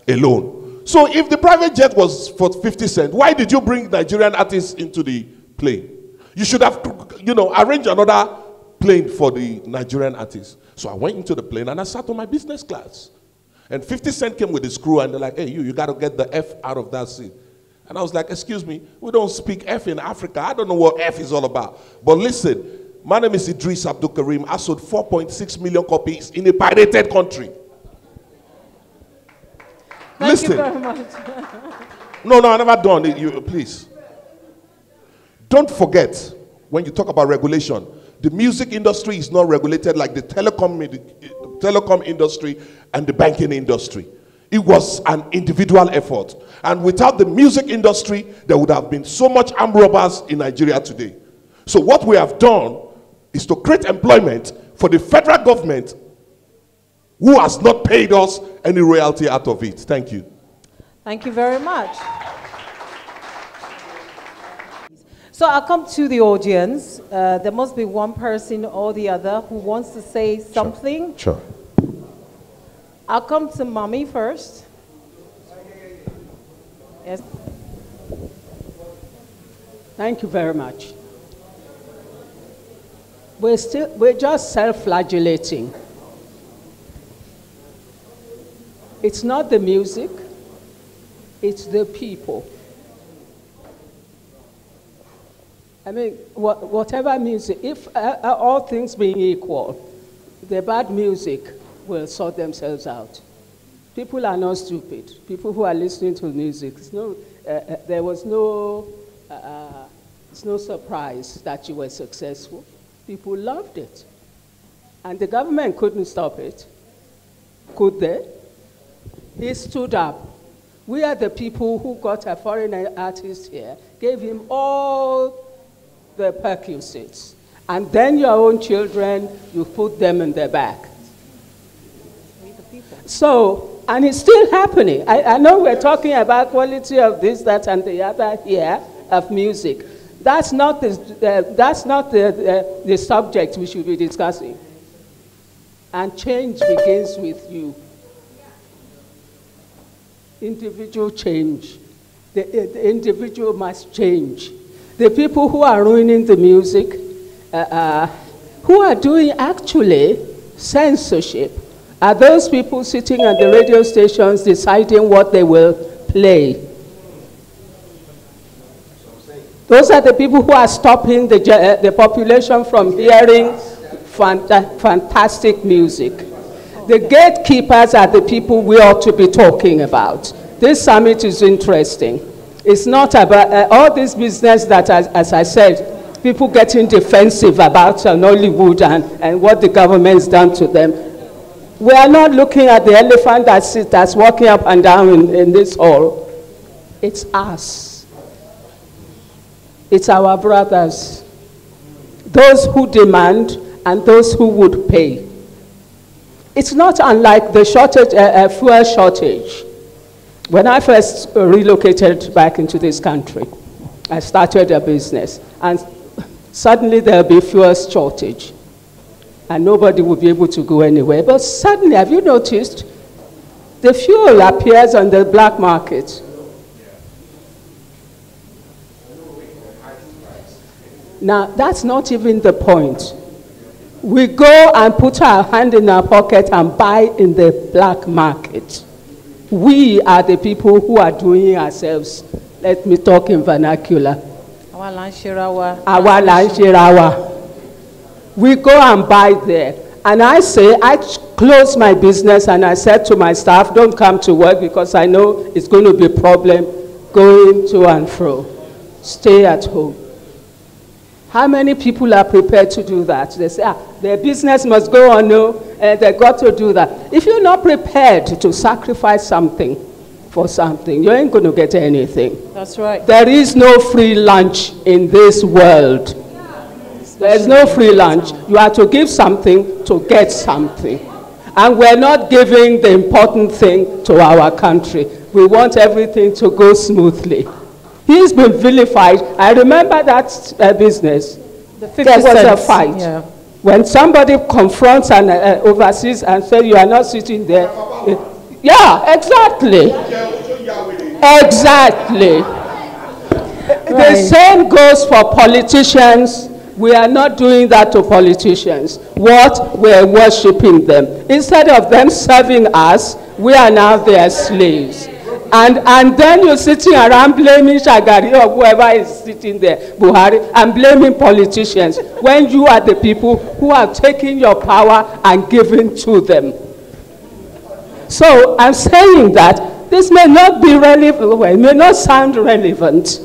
alone. So if the private jet was for 50 Cent, why did you bring Nigerian artists into the plane? You should have, arranged another plane for the Nigerian artists. So I went into the plane and I sat on my business class. And 50 Cent came with his crew and they're like, hey, you got to get the F out of that seat. And I was like, excuse me, we don't speak F in Africa. I don't know what F is all about. But listen, my name is Eedris Abdulkareem. I sold 4.6 million copies in a pirated country. Thank you very much. No, I'm never done. Please. Don't forget, when you talk about regulation, the music industry is not regulated like the telecom industry and the banking industry. It was an individual effort. And without the music industry, there would have been so much armed robbers in Nigeria today. So what we have done is to create employment for the federal government who has not paid us any royalty out of it. Thank you. Thank you very much. So I'll come to the audience. There must be one person or the other who wants to say something. Sure. I'll come to Mommy first. Yes. Thank you very much. We're just self-flagellating. It's not the music, it's the people. I mean, whatever music, if all things being equal, the bad music will sort themselves out. People are not stupid. People who are listening to music, there was it's no surprise that you were successful. People loved it. And the government couldn't stop it. Could they? He stood up. We are the people who got a foreign artist here, gave him all the perquisites. And then your own children, you put them in the back. So, and it's still happening. I know we're talking about quality of this, that, and the other here of music. That's not the subject we should be discussing. And change begins with you. Individual change. The individual must change. The people who are ruining the music, who are doing actually censorship, are those people sitting at the radio stations deciding what they will play. Those are the people who are stopping the population from hearing fantastic music. The gatekeepers are the people we ought to be talking about. This summit is interesting. It's not about all this business that, as I said, people getting defensive about Nollywood and what the government's done to them. We are not looking at the elephant that's walking up and down in this hall. It's us. It's our brothers. Those who demand and those who would pay. It's not unlike the shortage, fuel shortage. When I first relocated back into this country, I started a business, and suddenly there'll be fuel shortage, and nobody will be able to go anywhere. But suddenly, have you noticed, the fuel appears on the black market. Now, that's not even the point. We go and put our hand in our pocket and buy in the black market. We are the people who are doing ourselves. Let me talk in vernacular. Our Irawo. Our Irawo. We go and buy there. And I say, I close my business and I said to my staff, don't come to work because I know it's going to be a problem going to and fro. Stay at home. How many people are prepared to do that? They say, their business must go on, no, they've got to do that. If you're not prepared to sacrifice something for something, you ain't going to get anything. That's right. There is no free lunch in this world. There's no free lunch. You have to give something to get something. And we're not giving the important thing to our country. We want everything to go smoothly. He's been vilified. I remember that business. There was a fight. Yeah. When somebody confronts an overseas and says, you are not sitting there. Yeah, exactly. Exactly. Right. The same goes for politicians. We are not doing that to politicians. What? We're worshiping them. Instead of them serving us, we are now their slaves. And then you're sitting around blaming Shagari or whoever is sitting there, Buhari, and blaming politicians when you are the people who are taking your power and giving to them. So I'm saying that this may not be relevant, well, it may not sound relevant.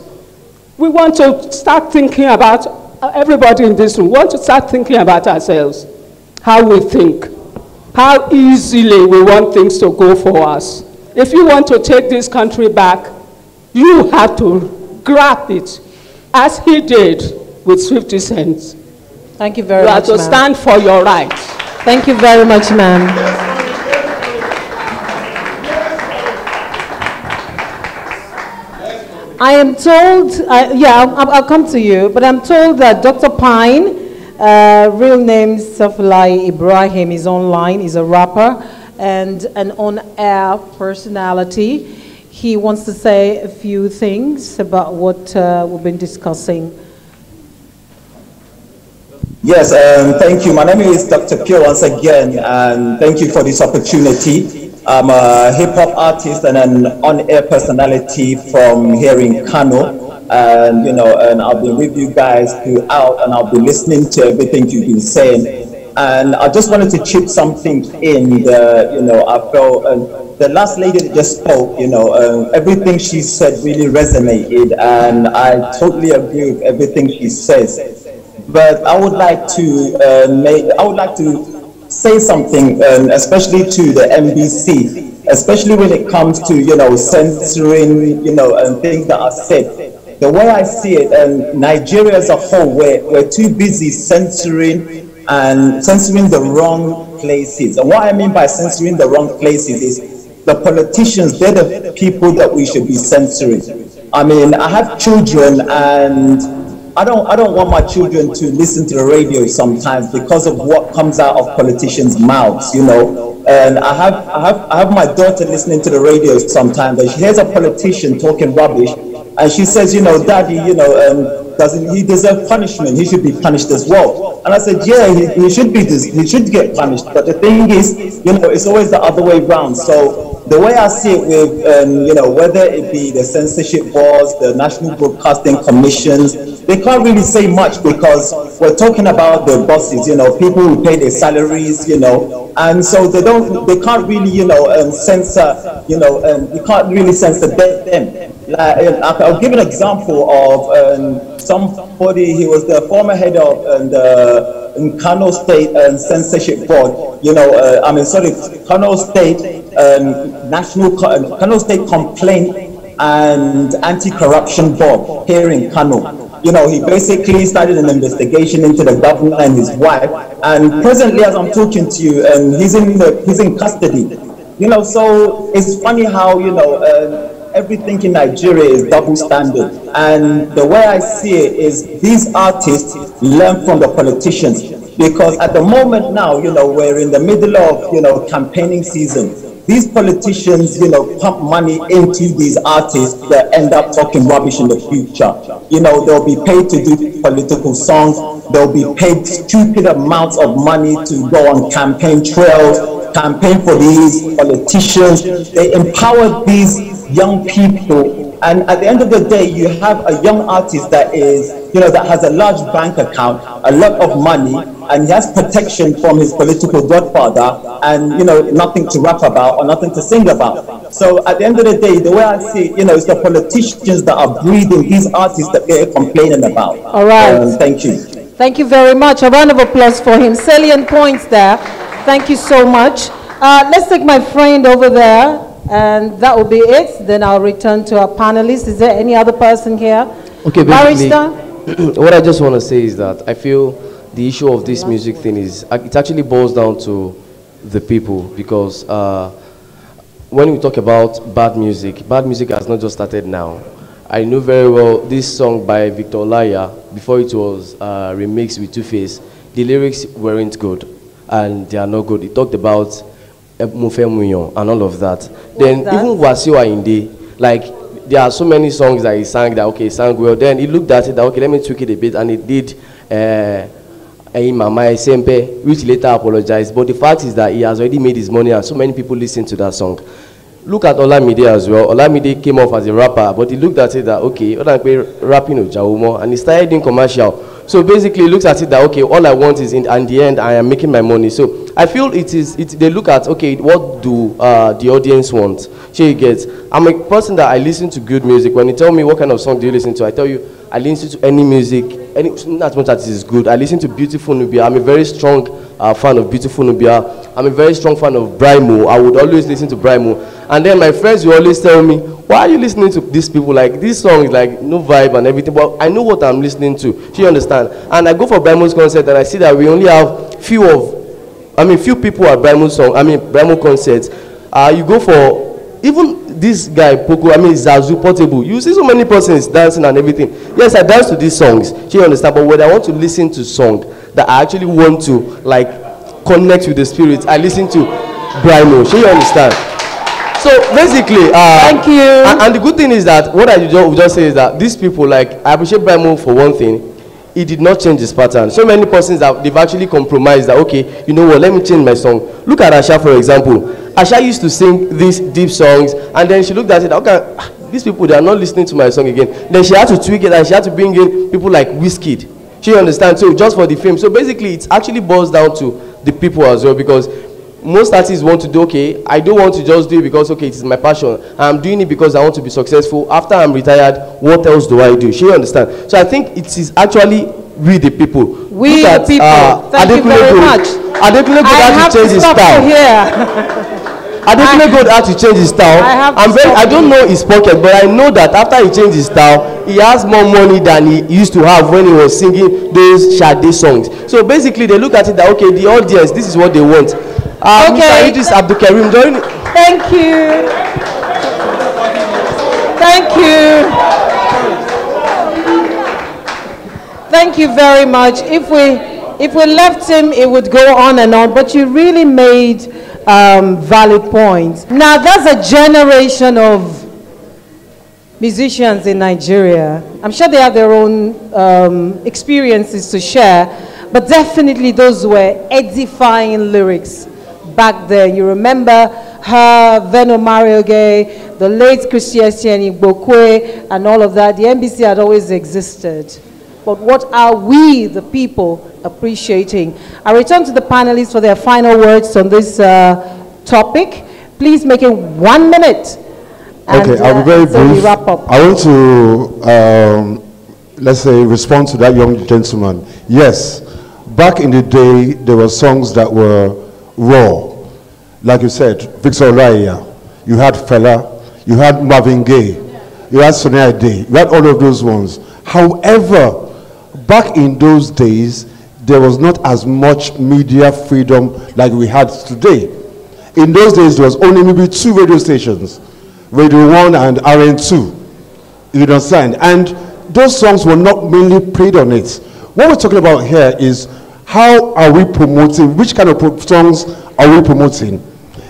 We want to start thinking about, everybody in this room, want to start thinking about ourselves, how we think, how easily we want things to go for us. If you want to take this country back, you have to grab it, as he did with 50 cents. Thank you very much, You have to stand for your rights. Thank you very much, ma'am. I am told, I'll come to you, but I'm told that Dr. Pine, real name Safulai Ibrahim, is online, he's a rapper and an on-air personality. He wants to say a few things about what we've been discussing. Yes, thank you. My name is Dr. Pio once again, and thank you for this opportunity. I'm a hip-hop artist and an on-air personality from here in Kano, and and I'll be with you guys throughout, and I'll be listening to everything you've been saying. And I just wanted to chip something in. I felt the last lady that just spoke. Everything she said really resonated, and I totally agree with everything she says. But I would like to say something, especially to the NBC, especially when it comes to censoring and things that are said. The way I see it, Nigeria as a whole, we're too busy censoring the wrong places. And what I mean by censoring the wrong places is the politicians. They're the people that we should be censoring. I mean, I have children, and I don't want my children to listen to the radio sometimes because of what comes out of politicians' mouths, you know. And I have my daughter listening to the radio sometimes, and she hears a politician talking rubbish, and she says, you know, Daddy, you know, doesn't he deserve punishment? He should be punished as well. And I said, yeah, he should get punished. But the thing is, you know, it's always the other way around. So the way I see it with, you know, whether it be the censorship boards, the National Broadcasting Commissions, they can't really say much because we're talking about the bosses, you know, people who pay their salaries, you know, and so they can't really, you know, censor, you know, you can't really censor them. I'll give an example of somebody. He was the former head of the Kano State Censorship Board. You know, Kano State Kano State Complaint and Anti-Corruption Board here in Kano. You know, he basically started an investigation into the governor and his wife. And presently, as I'm talking to you, he's in custody. You know, so it's funny how, you know, everything in Nigeria is double standard, and the way I see it is these artists learn from the politicians, because at the moment now, you know, we're in the middle of, you know, campaigning season. These politicians, you know, pump money into these artists that end up talking rubbish in the future. You know, they'll be paid to do political songs, they'll be paid stupid amounts of money to go on campaign trails, campaign for these politicians. They empower these young people, and at the end of the day, you have a young artist that is, you know, that has a large bank account, a lot of money, and he has protection from his political godfather, and, you know, nothing to rap about or nothing to sing about. So at the end of the day, the way I see it, you know, it's the politicians that are breeding these artists that they're complaining about. All right. Thank you. Thank you very much. A round of applause for him. Salient points there. Thank you so much. Let's take my friend over there. And that will be it. Then I'll return to our panelists. Is there any other person here? Okay, Barrister? What I just want to say is that I feel the issue of this music thing is, it actually boils down to the people, because when we talk about bad music has not just started now. I know very well this song by Victor Olaiya, before it was remixed with Two-Face, the lyrics weren't good, and they are not good. It talked about and all of that. Then even Wasiu Ayinde, like, there are so many songs that he sang that, okay, he sang well. Then he looked at it that, okay, let me tweak it a bit, and he did Mama Sempe, which later apologized. But the fact is that he has already made his money, and so many people listen to that song. Look at Olamide as well. Olamide came off as a rapper, but he looked at it that, okay, rapping and he started doing commercial. So basically, he looks at it that, okay, all I want is, in the end, I am making my money. So I feel they look at, okay, what do the audience want? She gets. I'm a person that I listen to good music. When you tell me what kind of song do you listen to, I tell you, I listen to any music, not much that is good. I listen to Beautiful Nubia. I'm a very strong fan of Beautiful Nubia. I'm a very strong fan of Browne. I would always listen to Browne. And then my friends will always tell me, why are you listening to these people? Like, this song is like no vibe and everything, but I know what I'm listening to. Do you understand? And I go for Browne's concert and I see that we only have few people at Browne concerts. You go for, even this guy, Poco, Zazu Portable, you see so many persons dancing and everything. Yes, I dance to these songs. Do you understand? But when I want to listen to song that I actually want to, like, connect with the spirit, I listen to Browne. Do you understand? So basically, thank you. And the good thing is that what I would just say is that these people, like, I appreciate Browne for one thing. He did not change his pattern. So many persons that they've actually compromised that, okay, you know what, let me change my song. Look at Asha, for example. Asha used to sing these deep songs, and then she looked at it, okay, these people, they are not listening to my song again. Then she had to tweak it, and she had to bring in people like Wizkid. She understands. So just for the fame. So basically, it actually boils down to the people as well, because most artists want to do, okay, I don't want to just do it because, okay, it is my passion. I'm doing it because I want to be successful. After I'm retired, what else do I do? She understand. So I think it is actually we the people. We the people. Thank you very much. Adekunle had to change his style. Adekunle had to change his style. I don't know his pocket, but I know that after he changed his style, he has more money than he used to have when he was singing those Sade songs. So basically, they look at it that, okay, the audience, this is what they want. Okay. Mr. Eedris, Abdulkareem, join. Thank you. Thank you. Thank you very much. If we left him, it would go on and on, but you really made valid points. Now, there's a generation of musicians in Nigeria. I'm sure they have their own experiences to share, but definitely those were edifying lyrics back then. You remember her, Veno Marioge, the late Christian Bokwe, and all of that. The NBC had always existed. But what are we, the people, appreciating? I return to the panelists for their final words on this topic. Please make it 1 minute. And, okay, I'll be very brief. We wrap up. I want to, let's say, respond to that young gentleman. Yes, back in the day, there were songs that were raw. Like you said, Victor Olaiya, you had Fela, you had Marvin Gaye, you had Sonia Day, you had all of those ones. However, back in those days, there was not as much media freedom like we had today. In those days, there was only maybe 2 radio stations, Radio 1 and RN2. You understand? And those songs were not mainly played on it. What we're talking about here is how are we promoting, which kind of songs are we promoting?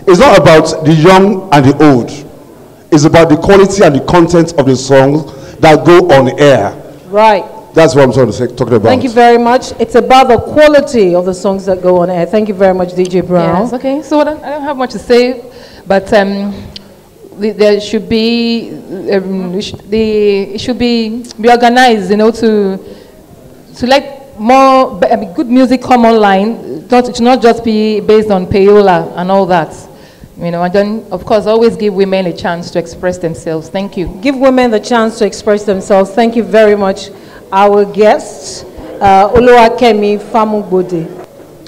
It's not about the young and the old. It's about the quality and the content of the songs that go on air. Right. That's what I'm trying to say, talking about. Thank you very much. It's about the quality of the songs that go on air. Thank you very much, DJ Browne. Yes, okay. So I don't have much to say, but there should be, it should be organized, you know, to let more good music come online. It should not just be based on payola and all that. You know, and then, of course, always give women a chance to express themselves. Thank you. Give women the chance to express themselves. Thank you very much. Our guests, Oluwakemi, Famugbode.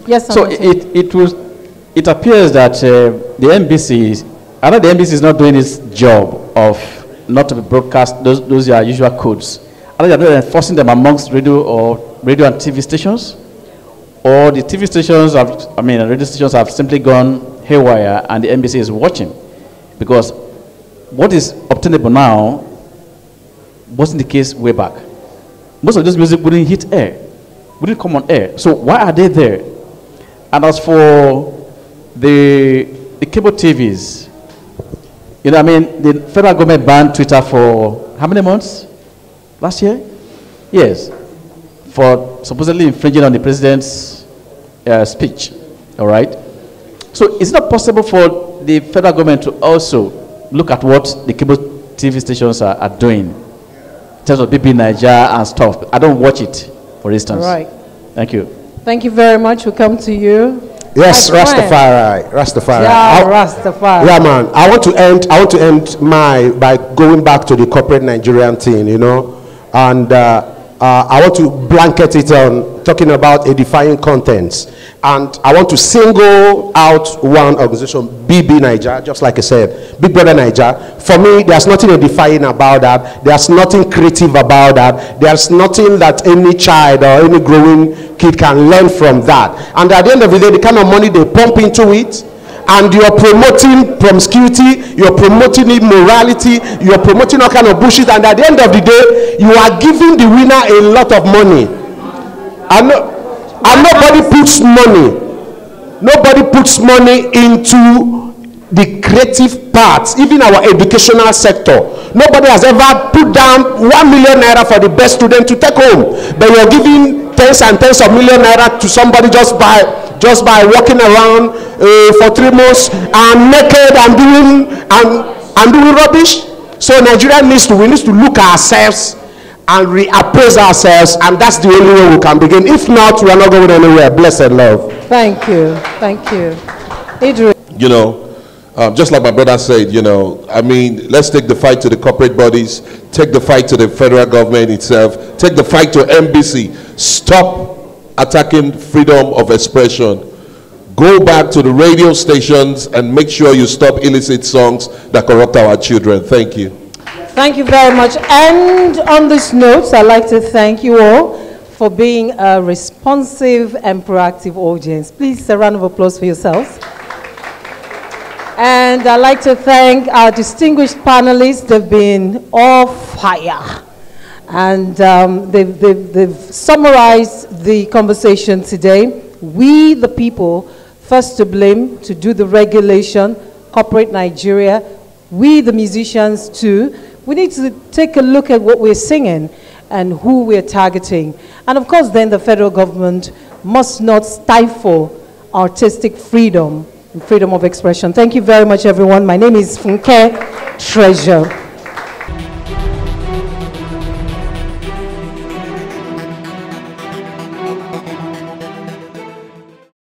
Yes, so it appears that the NBC, I know the NBC is not doing its job of not to broadcast those are usual codes. I know they're not enforcing them amongst radio and TV stations, or the TV stations radio stations have simply gone haywire and the NBC is watching, because what is obtainable now wasn't the case way back. Most of this music wouldn't hit air, wouldn't come on air. So why are they there? And as for the cable TVs, you know, the federal government banned Twitter for how many months? Last year? Yes. For supposedly infringing on the president's speech. All right? So it's not possible for the federal government to also look at what the cable TV stations are doing in terms of BP Nigeria and stuff. I don't watch it, for instance. Right. Thank you. Thank you very much. We'll come to you. Yes, Rastafari. Yeah, Rastafari. Yeah, man. I want to end by going back to the corporate Nigerian thing, you know, and I want to blanket it on talking about edifying contents. And I want to single out one organization, BB Niger, just like I said, Big Brother Niger. For me, there's nothing edifying about that. There's nothing creative about that. There's nothing that any child or any growing kid can learn from that. And at the end of the day, the kind of money they pump into it, and you're promoting promiscuity, you're promoting immorality, you're promoting all kind of bullshit, and at the end of the day, you are giving the winner a lot of money. And nobody puts money into the creative parts, even our educational sector. Nobody has ever put down 1 million naira for the best student to take home, but you're giving tens and tens of million naira to somebody just by walking around for 3 months and naked and doing rubbish. So Nigeria needs to look at ourselves and reappraise ourselves, and that's the only way we can begin. If not, we are not going anywhere. Blessed love. Thank you. Eedris. You know, just like my brother said, you know, let's take the fight to the corporate bodies, take the fight to the federal government itself, take the fight to NBC. Stop attacking freedom of expression. Go back to the radio stations and make sure you stop illicit songs that corrupt our children. Thank you. Thank you very much. And on this note, I'd like to thank you all for being a responsive and proactive audience. Please, a round of applause for yourselves. And I'd like to thank our distinguished panelists. They've been all fire. And they've summarized the conversation today. We, the people, first to blame, to do the regulation, corporate Nigeria. We, the musicians, too. We need to take a look at what we're singing and who we're targeting. And of course, then the federal government must not stifle artistic freedom and freedom of expression. Thank you very much, everyone. My name is Funke Treasure.